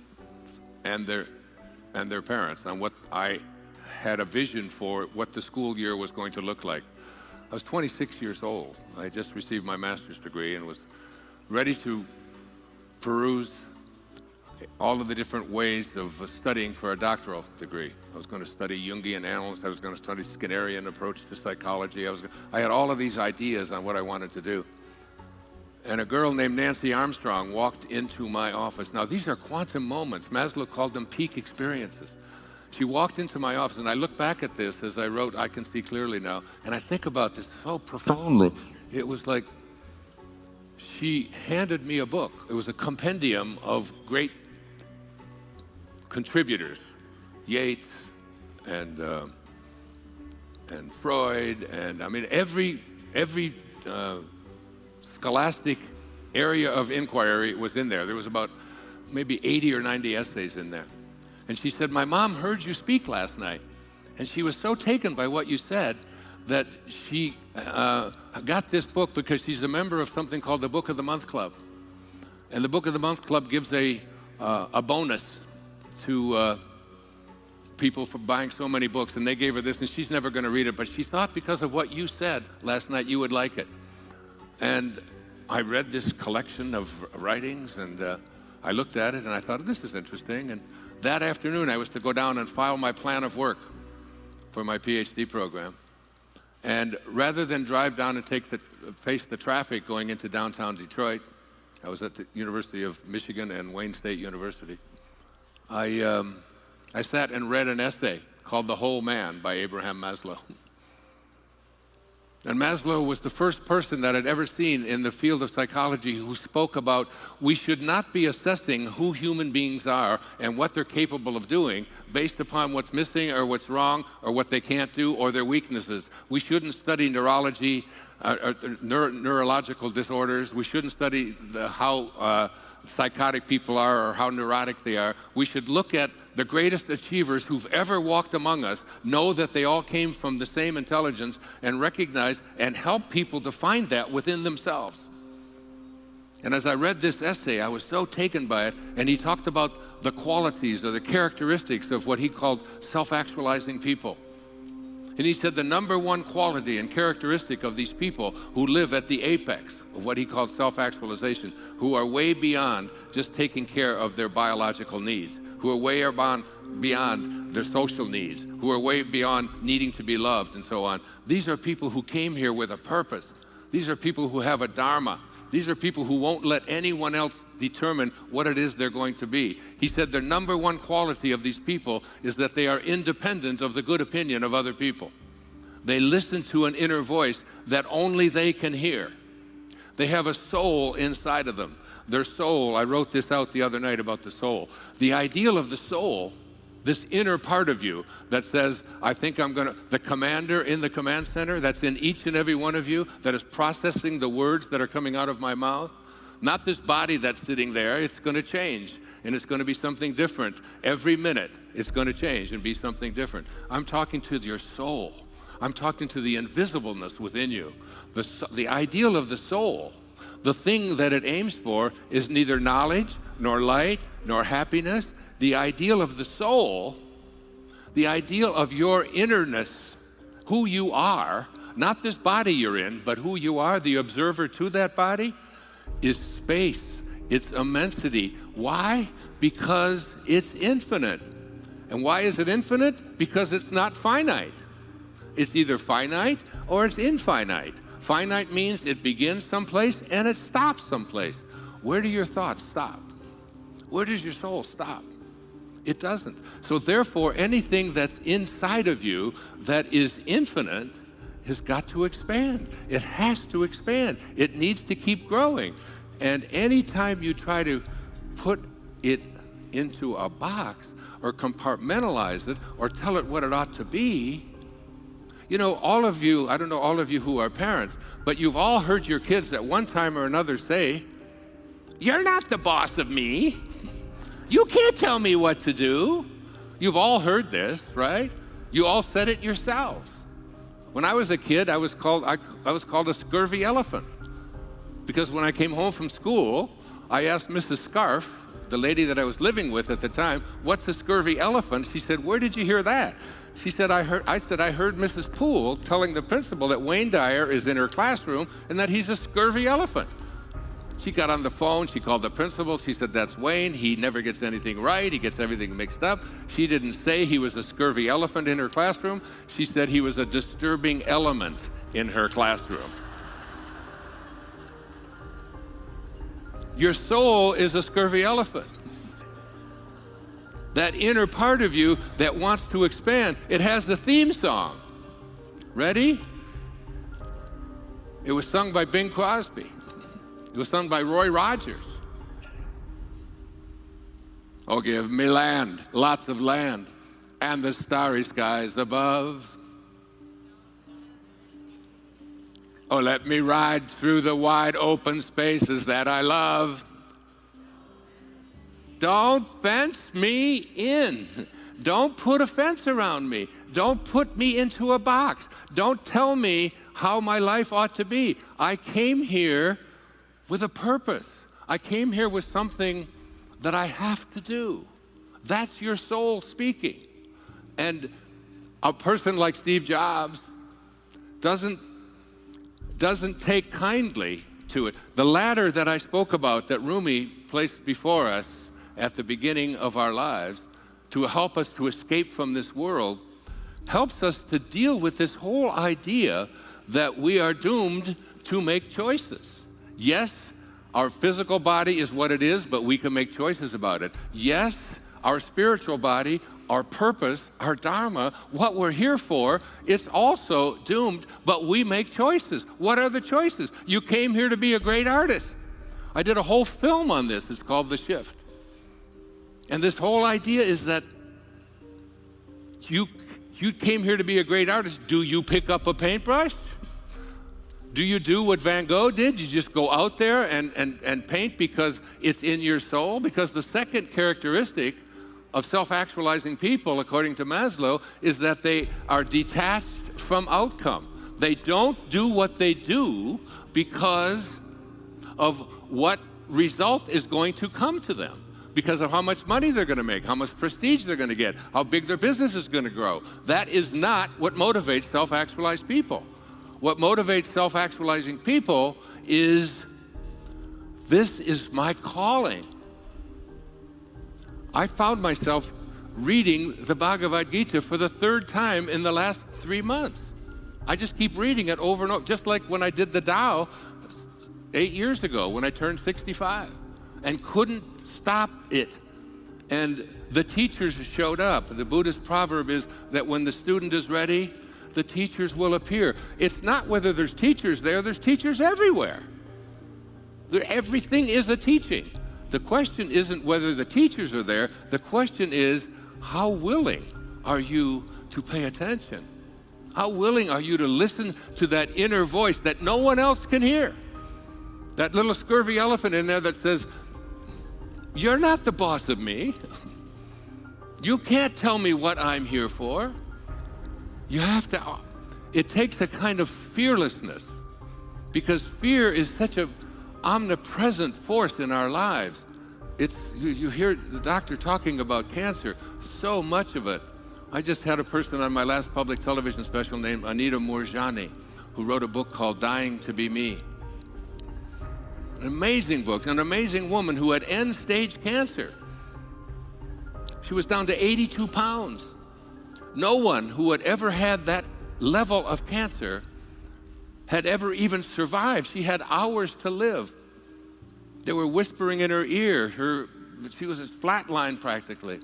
and their parents on what I had a vision for what the school year was going to look like. I was 26 years old. I had just received my master's degree and was ready to peruse all of the different ways of studying for a doctoral degree. I was going to study Jungian analysis. I was going to study Skinnerian approach to psychology. I had all of these ideas on what I wanted to do. And a girl named Nancy Armstrong walked into my office. Now, these are quantum moments. Maslow called them peak experiences. She walked into my office, and I look back at this as I wrote I Can See Clearly Now, and I think about this so profoundly. It was like she handed me a book. It was a compendium of great contributors, Yeats and Freud, and I mean every scholastic area of inquiry was in there. There was about maybe 80 or 90 essays in there. And she said, my mom heard you speak last night, and she was so taken by what you said that she got this book because she's a member of something called the Book of the Month Club. And the Book of the Month Club gives a bonus to people for buying so many books, and they gave her this, and she's never going to read it, but she thought because of what you said last night, you would like it. And I read this collection of writings, and I looked at it, and I thought, this is interesting. And that afternoon, I was to go down and file my plan of work for my PhD program. And rather than drive down and face the traffic going into downtown Detroit, I was at the University of Michigan and Wayne State University. I sat and read an essay called The Whole Man by Abraham Maslow. And Maslow was the first person that I'd ever seen in the field of psychology who spoke about we should not be assessing who human beings are and what they're capable of doing based upon what's missing or what's wrong or what they can't do or their weaknesses. We shouldn't study neurology, neurological disorders. We shouldn't study how psychotic people are or how neurotic they are. We should look at the greatest achievers who've ever walked among us know that they all came from the same intelligence, and recognize and help people to find that within themselves. And as I read this essay, I was so taken by it, and he talked about the qualities or the characteristics of what he called self-actualizing people. And he said the number one quality and characteristic of these people who live at the apex of what he called self-actualization, who are way beyond just taking care of their biological needs, who are way beyond their social needs, who are way beyond needing to be loved and so on. These are people who came here with a purpose. These are people who have a dharma. These are people who won't let anyone else determine what it is they're going to be. He said the number one quality of these people is that they are independent of the good opinion of other people. They listen to an inner voice that only they can hear. They have a soul inside of them. Their soul, I wrote this out the other night about the soul. The ideal of the soul, this inner part of you that says, I think I'm gonna, the commander in the command center that's in each and every one of you that is processing the words that are coming out of my mouth, not this body that's sitting there. It's gonna change, and it's gonna be something different. Every minute, it's gonna change and be something different. I'm talking to your soul. I'm talking to the invisibleness within you. The ideal of the soul, the thing that it aims for, is neither knowledge, nor light, nor happiness. The ideal of the soul, the ideal of your innerness, who you are, not this body you're in, but who you are, the observer to that body, is space. It's immensity. Why? Because it's infinite. And why is it infinite? Because it's not finite. It's either finite or it's infinite. Finite means it begins someplace and it stops someplace. Where do your thoughts stop? Where does your soul stop? It doesn't. So therefore, anything that's inside of you that is infinite has got to expand. It has to expand. It needs to keep growing. And anytime you try to put it into a box or compartmentalize it or tell it what it ought to be, you know, all of you, I don't know all of you who are parents, but you've all heard your kids at one time or another say, "You're not the boss of me. You can't tell me what to do." You've all heard this, right? You all said it yourselves. When I was a kid, I was called a scurvy elephant, because when I came home from school, I asked Mrs. Scarf, the lady that I was living with at the time, "What's a scurvy elephant?" She said, "Where did you hear that?" She said, I heard Mrs. Poole telling the principal that Wayne Dyer is in her classroom and that he's a scurvy elephant. She got on the phone, she called the principal, she said, "That's Wayne, he never gets anything right, he gets everything mixed up." She didn't say he was a scurvy elephant in her classroom, she said he was a disturbing element in her classroom. Your soul is a scurvy elephant. That inner part of you that wants to expand, it has a theme song. Ready? It was sung by Bing Crosby. It was sung by Roy Rogers. "Oh, give me land, lots of land, and the starry skies above. Oh, let me ride through the wide open spaces that I love. Don't fence me in. Don't put a fence around me. Don't put me into a box. Don't tell me how my life ought to be. I came here with a purpose. I came here with something that I have to do." That's your soul speaking. And a person like Steve Jobs doesn't take kindly to it. The ladder that I spoke about that Rumi placed before us at the beginning of our lives to help us to escape from this world helps us to deal with this whole idea that we are doomed to make choices. Yes, our physical body is what it is, but we can make choices about it. Yes, our spiritual body, our purpose, our dharma, what we're here for, it's also doomed, but we make choices. What are the choices? You came here to be a great artist. I did a whole film on this. It's called The Shift. And this whole idea is that you came here to be a great artist. Do you pick up a paintbrush? Do you do what Van Gogh did? You just go out there and paint because it's in your soul? Because the second characteristic of self-actualizing people, according to Maslow, is that they are detached from outcome. They don't do what they do because of what result is going to come to them, because of how much money they're going to make, how much prestige they're going to get, how big their business is going to grow. That is not what motivates self-actualized people. What motivates self-actualizing people is, this is my calling. I found myself reading the Bhagavad Gita for the third time in the last 3 months. I just keep reading it over and over, just like when I did the Tao 8 years ago when I turned 65 and couldn't stop it. And the teachers showed up. The Buddhist proverb is that when the student is ready, the teachers will appear. It's not whether there's teachers there, there's teachers everywhere. Everything is a teaching. The question isn't whether the teachers are there, the question is, how willing are you to pay attention? How willing are you to listen to that inner voice that no one else can hear? That little scurvy elephant in there that says, you're not the boss of me. You can't tell me what I'm here for. You have to, it takes a kind of fearlessness, because fear is such an omnipresent force in our lives. You hear the doctor talking about cancer, so much of it. I just had a person on my last public television special named Anita Moorjani, who wrote a book called Dying to Be Me. An amazing book, an amazing woman who had end-stage cancer. She was down to 82 pounds. No one who had ever had that level of cancer had ever even survived. She had hours to live. They were whispering in her ear. She was flatlined practically.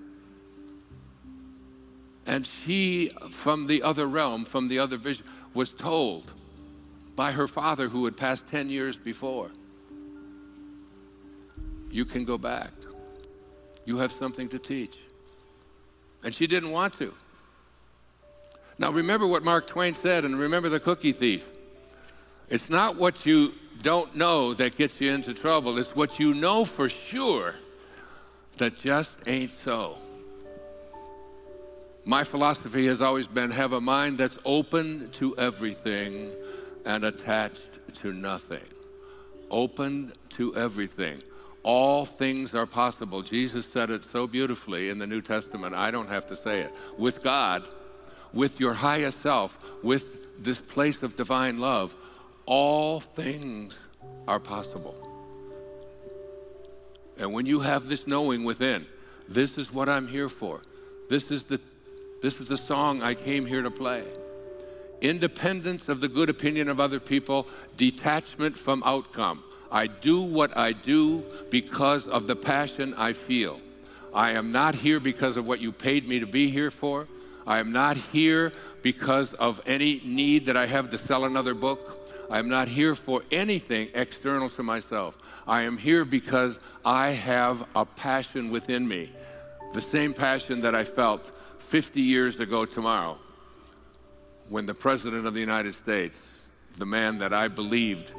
And she, from the other realm, from the other vision, was told by her father, who had passed 10 years before, you can go back. You have something to teach. And she didn't want to. Now remember what Mark Twain said, and remember the cookie thief. It's not what you don't know that gets you into trouble. It's what you know for sure that just ain't so. My philosophy has always been, have a mind that's open to everything and attached to nothing. Open to everything. All things are possible. Jesus said it so beautifully in the New Testament, I don't have to say it. With God, with your highest self, with this place of divine love, all things are possible. And when you have this knowing within, this is what I'm here for. This is the song I came here to play. Independence of the good opinion of other people, detachment from outcome. I do what I do because of the passion I feel. I am not here because of what you paid me to be here for. I am not here because of any need that I have to sell another book. I am not here for anything external to myself. I am here because I have a passion within me, the same passion that I felt 50 years ago tomorrow when the President of the United States, the man that I believed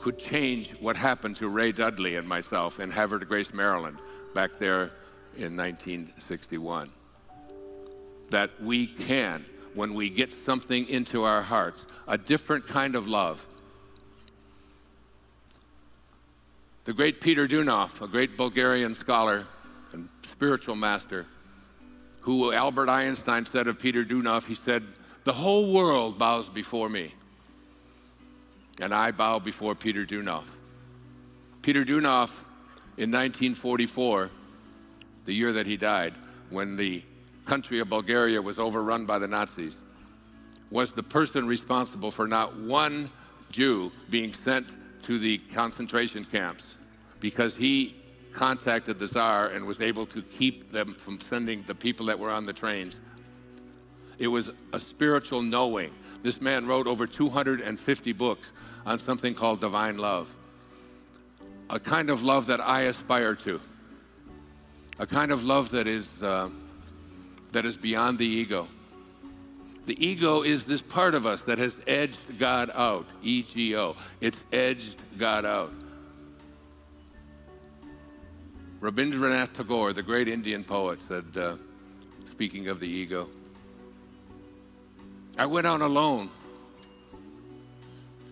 could change what happened to Ray Dudley and myself in Havre de Grace, Maryland, back there in 1961. That we can, when we get something into our hearts, a different kind of love. The great Peter Dunov, a great Bulgarian scholar and spiritual master, who Albert Einstein said of Peter Dunov, he said, the whole world bows before me. And I bow before Peter Dunov. Peter Dunov, in 1944, the year that he died, when the country of Bulgaria was overrun by the Nazis, was the person responsible for not one Jew being sent to the concentration camps, because he contacted the Tsar and was able to keep them from sending the people that were on the trains. It was a spiritual knowing. This man wrote over 250 books on something called divine love. A kind of love that I aspire to. A kind of love that is beyond the ego. The ego is this part of us that has edged God out, E-G-O. It's edged God out. Rabindranath Tagore, the great Indian poet, said, speaking of the ego, I went out alone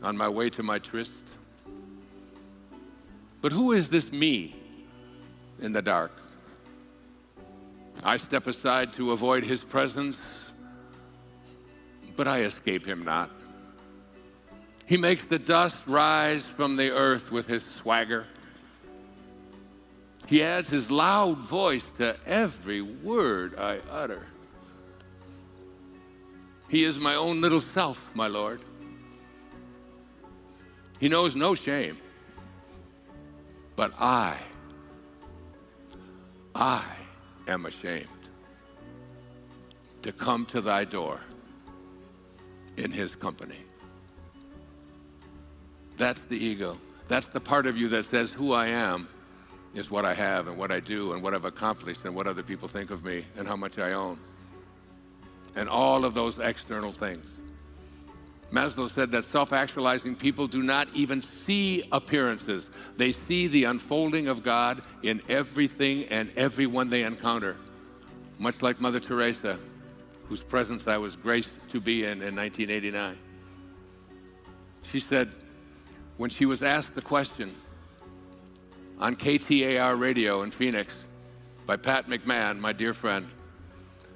on my way to my tryst. But who is this me in the dark? I step aside to avoid his presence, but I escape him not. He makes the dust rise from the earth with his swagger. He adds his loud voice to every word I utter. He is my own little self, my Lord. He knows no shame, but I am ashamed to come to thy door in his company. That's the ego. That's the part of you that says who I am is what I have and what I do and what I've accomplished and what other people think of me and how much I own. And all of those external things. Maslow said that self-actualizing people do not even see appearances. They see the unfolding of God in everything and everyone they encounter. Much like Mother Teresa, whose presence I was graced to be in 1989. She said, when she was asked the question on KTAR radio in Phoenix by Pat McMahon, my dear friend,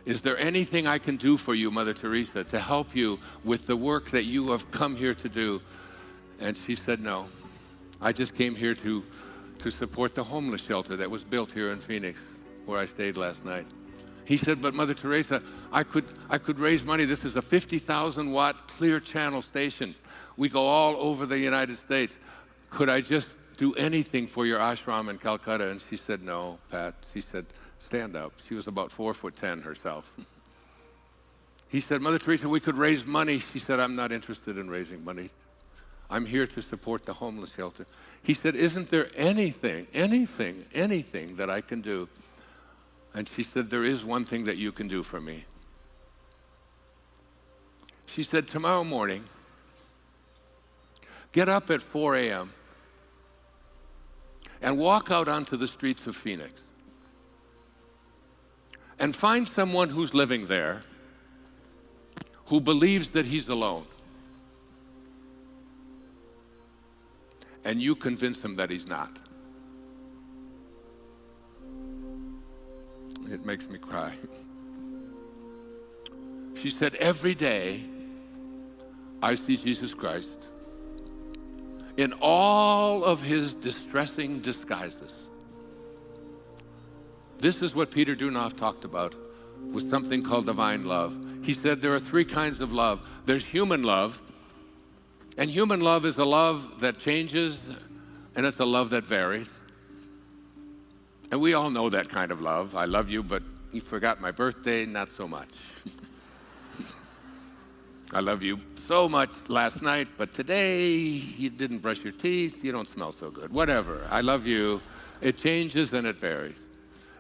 is there anything I can do for you, Mother Teresa, to help you with the work that you have come here to do? And she said, no. I just came here to support the homeless shelter that was built here in Phoenix, where I stayed last night. He said, but Mother Teresa, I could raise money. This is a 50,000 watt clear channel station. We go all over the United States. Could I just do anything for your ashram in Calcutta? And she said, no, Pat. She said, stand up. She was about 4'10" herself. He said, Mother Teresa, we could raise money. She said, I'm not interested in raising money. I'm here to support the homeless shelter. He said, isn't there anything that I can do? And she said, there is one thing that you can do for me. She said, tomorrow morning, get up at 4 a.m. and walk out onto the streets of Phoenix and find someone who's living there who believes that he's alone. And you convince him that he's not. It makes me cry. She said, every day I see Jesus Christ in all of his distressing disguises. This is what Peter Dunoff talked about with something called divine love. He said there are three kinds of love. There's human love, and human love is a love that changes, and it's a love that varies. And we all know that kind of love. I love you, but you forgot my birthday, not so much. I love you so much last night, but today you didn't brush your teeth, you don't smell so good. Whatever, I love you. It changes and it varies.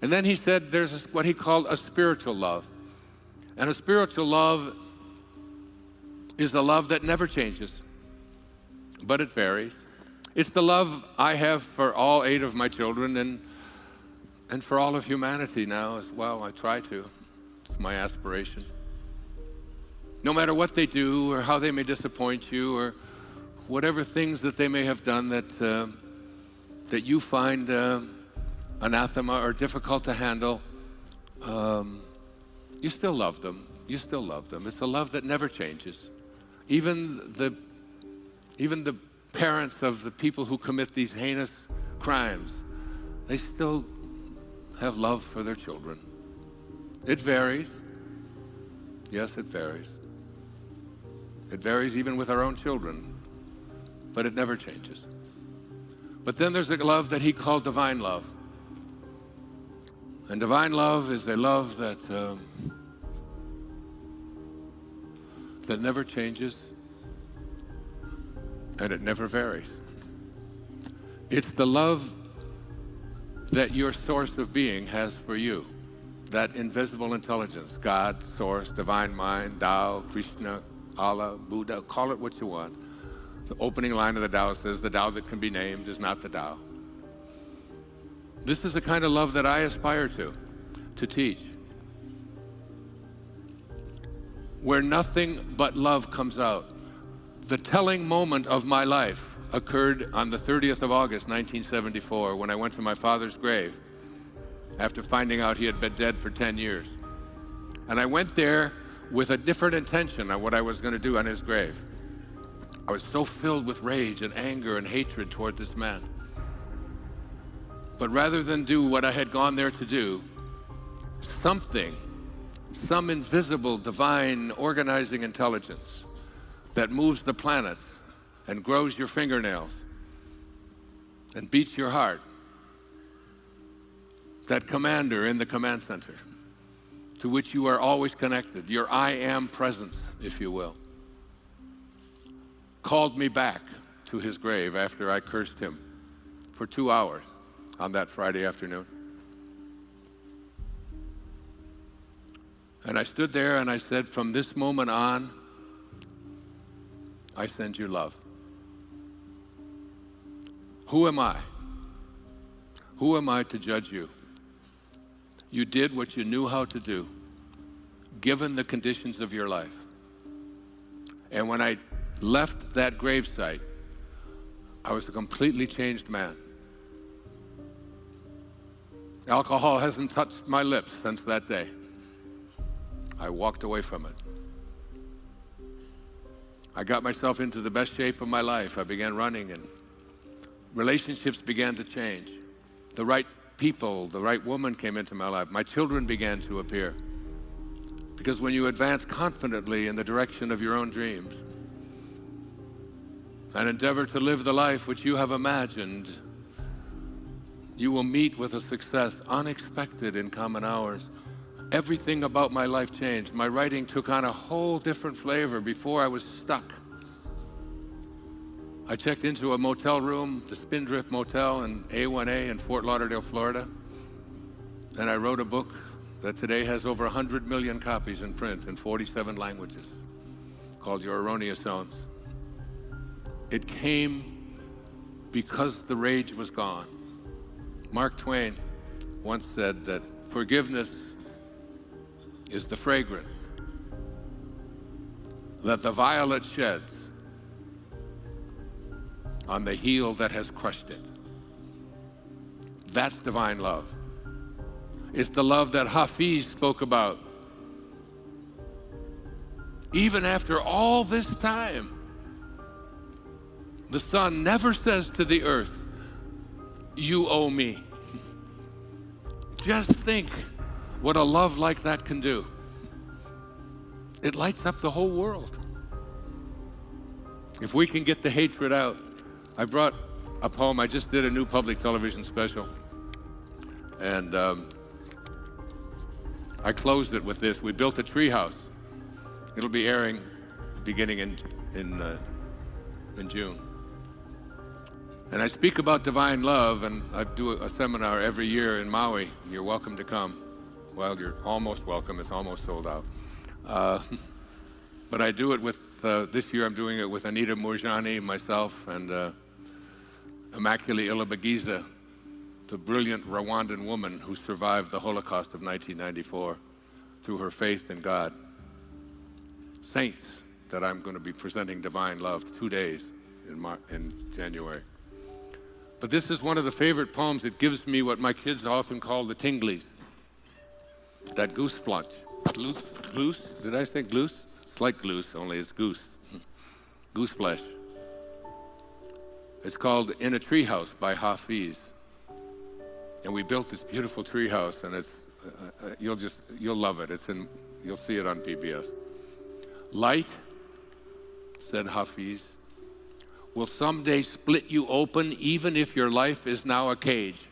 And then he said there's what he called a spiritual love. And a spiritual love is the love that never changes, but it varies. It's the love I have for all 8 of my children and for all of humanity now as well. I try to. It's my aspiration. No matter what they do or how they may disappoint you or whatever things that they may have done that you find anathema or difficult to handle, you still love them. You still love them. It's a love that never changes. Even the parents of the people who commit these heinous crimes, they still have love for their children. It varies. Yes, it varies. It varies even with our own children, but it never changes. But then there's a love that he called divine love. And divine love is a love that never changes and it never varies. It's the love that your source of being has for you, that invisible intelligence, God, source, divine mind, Tao, Krishna, Allah, Buddha, call it what you want. The opening line of the Tao says, the Tao that can be named is not the Tao. This is the kind of love that I aspire to teach. Where nothing but love comes out. The telling moment of my life occurred on the 30th of August, 1974, when I went to my father's grave after finding out he had been dead for 10 years. And I went there with a different intention on what I was going to do on his grave. I was so filled with rage and anger and hatred toward this man. But rather than do what I had gone there to do, some invisible, divine, organizing intelligence that moves the planets and grows your fingernails and beats your heart, that commander in the command center to which you are always connected, your I am presence, if you will, called me back to his grave after I cursed him for 2 hours on that Friday afternoon. And I stood there and I said, from this moment on, I send you love. Who am I? Who am I to judge you? You did what you knew how to do, given the conditions of your life. And when I left that gravesite, I was a completely changed man. Alcohol hasn't touched my lips since that day. I walked away from it. I got myself into the best shape of my life. I began running, and relationships began to change. The right people, the right woman came into my life. My children began to appear. Because when you advance confidently in the direction of your own dreams and endeavor to live the life which you have imagined, you will meet with a success unexpected in common hours. Everything about my life changed. My writing took on a whole different flavor. Before, I was stuck. I checked into a motel room, the Spindrift Motel in A1A in Fort Lauderdale, Florida, and I wrote a book that today has over 100 million copies in print in 47 languages, called Your Erroneous Zones. It came because the rage was gone. Mark Twain once said that forgiveness is the fragrance that the violet sheds on the heel that has crushed it. That's divine love. It's the love that Hafiz spoke about. Even after all this time, the sun never says to the earth, you owe me. Just think what a love like that can do. It lights up the whole world. If we can get the hatred out. I brought a poem. I just did a new public television special. And I closed it with this. We built a treehouse. It'll be airing beginning in June. And I speak about divine love, and I do a seminar every year in Maui. You're welcome to come. Well, you're almost welcome. It's almost sold out. But I do it with, this year I'm doing it with Anita Moorjani, myself, and Immaculée Ilibagiza, the brilliant Rwandan woman who survived the Holocaust of 1994 through her faith in God. Saints that I'm going to be presenting divine love 2 days in January. But this is one of the favorite poems. It gives me what my kids often call the tinglies. That goose flunch. Goose? Did I say goose? It's like goose, only it's goose. Goose flesh. It's called In a Treehouse by Hafiz. And we built this beautiful treehouse, and it's you'll love it. You'll see it on PBS. Light, said Hafiz, will someday split you open, even if your life is now a cage.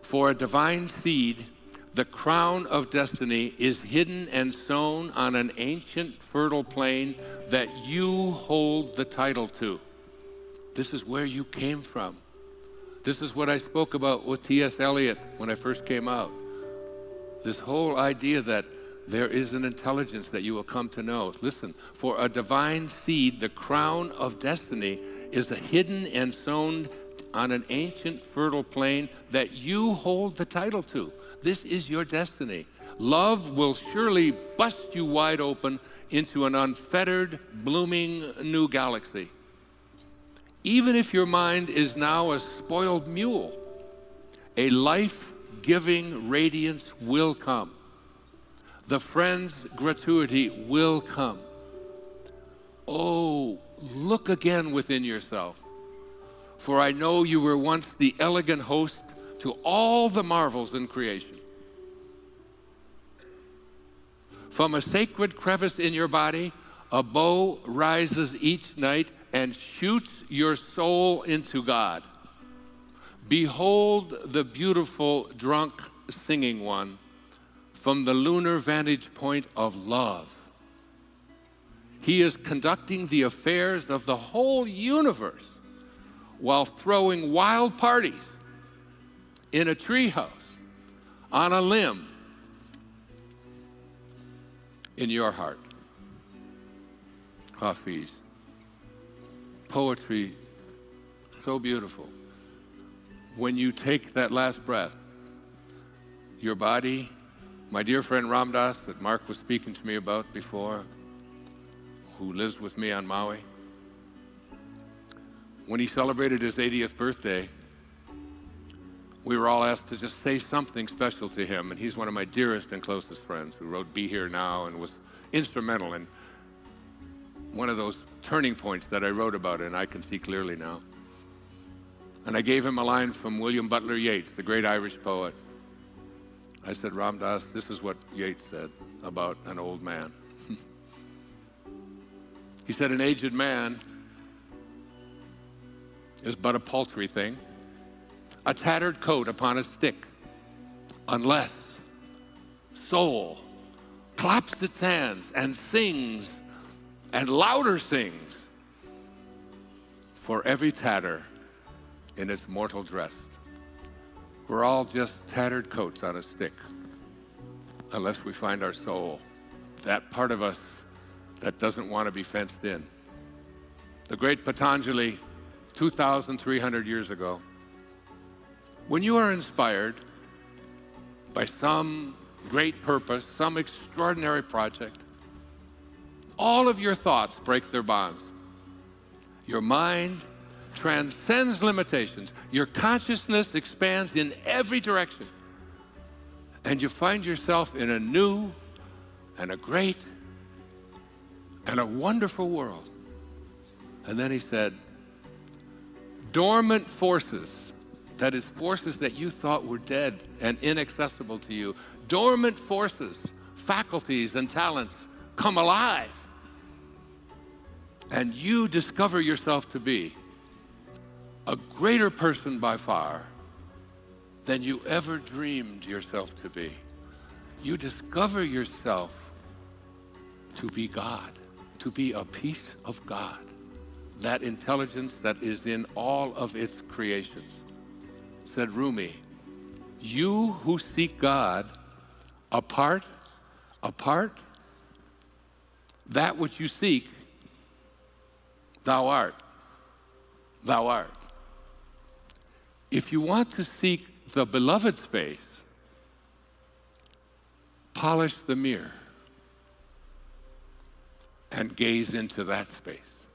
For a divine seed, the crown of destiny is hidden and sown on an ancient fertile plain that you hold the title to. This is where you came from. This is what I spoke about with T.S. Eliot when I first came out. This whole idea that there is an intelligence that you will come to know. Listen, for a divine seed, the crown of destiny is a hidden and sown on an ancient fertile plain that you hold the title to. This is your destiny. Love will surely bust you wide open into an unfettered, blooming new galaxy. Even if your mind is now a spoiled mule, a life-giving radiance will come. The friend's gratuity will come. Oh, look again within yourself, for I know you were once the elegant host to all the marvels in creation. From a sacred crevice in your body, a bow rises each night and shoots your soul into God. Behold the beautiful, drunk, singing one from the lunar vantage point of love. He is conducting the affairs of the whole universe while throwing wild parties in a treehouse, on a limb, in your heart. Hafiz. Poetry, so beautiful. When you take that last breath, your body, my dear friend Ram Dass that Mark was speaking to me about before, who lives with me on Maui, when he celebrated his 80th birthday, we were all asked to just say something special to him, and he's one of my dearest and closest friends who wrote Be Here Now and was instrumental in one of those turning points that I wrote about, and I can see clearly now. And I gave him a line from William Butler Yeats, the great Irish poet. I said, Ram Dass, this is what Yeats said about an old man. He said, an aged man is but a paltry thing, a tattered coat upon a stick, unless soul claps its hands and sings and louder sings for every tatter in its mortal dress. We're all just tattered coats on a stick, unless we find our soul, that part of us that doesn't want to be fenced in. The great Patanjali, 2,300 years ago, when you are inspired by some great purpose, some extraordinary project, all of your thoughts break their bonds. Your mind transcends limitations. Your consciousness expands in every direction. And you find yourself in a new and a great and a wonderful world. And then he said, dormant forces, that is, forces that you thought were dead and inaccessible to you, dormant forces, faculties and talents come alive. And you discover yourself to be a greater person by far than you ever dreamed yourself to be. You discover yourself to be God, to be a piece of God, that intelligence that is in all of its creations. Said Rumi, you who seek God apart, that which you seek, thou art. If you want to seek the beloved's face, polish the mirror and gaze into that space.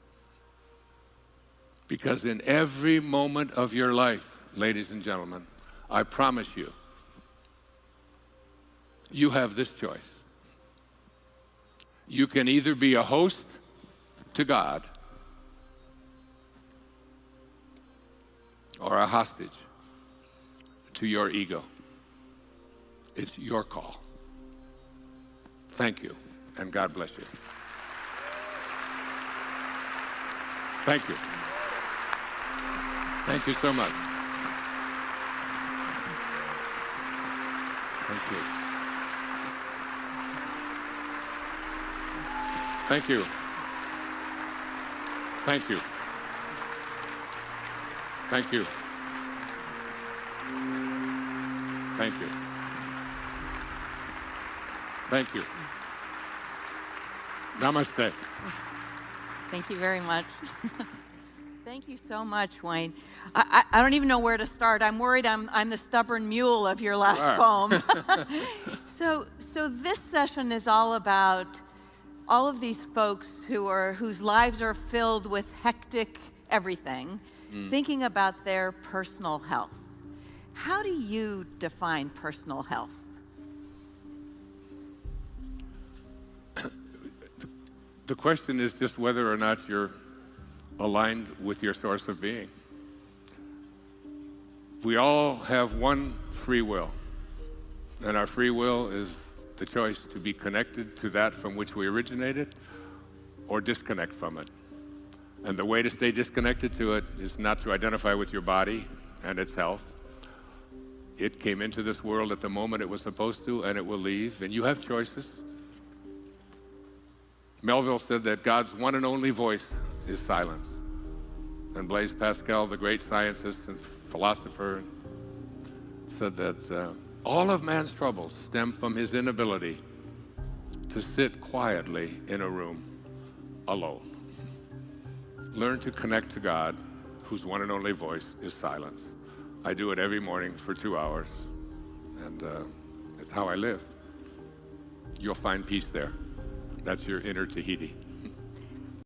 Because in every moment of your life, ladies and gentlemen, I promise you, you have this choice. You can either be a host to God or a hostage to your ego. It's your call. Thank you, and God bless you. Thank you. Thank you so much. Thank you. Thank you. Thank you. Thank you. Thank you. Thank you. Namaste. Thank you very much. Thank you so much, Wayne. I don't even know where to start. I'm worried I'm the stubborn mule of your last poem. So this session is all about all of these folks whose lives are filled with hectic everything, thinking about their personal health. How do you define personal health? The question is just whether or not you're aligned with your source of being. We all have one free will, and our free will is the choice to be connected to that from which we originated or disconnect from it. And the way to stay disconnected to it is not to identify with your body and its health. It came into this world at the moment it was supposed to, and it will leave, and you have choices. Melville said that God's one and only voice is silence. And Blaise Pascal, the great scientist and philosopher, said that all of man's troubles stem from his inability to sit quietly in a room alone. Learn to connect to God, whose one and only voice is silence. I do it every morning for 2 hours, and it's how I live. You'll find peace there. That's your inner Tahiti.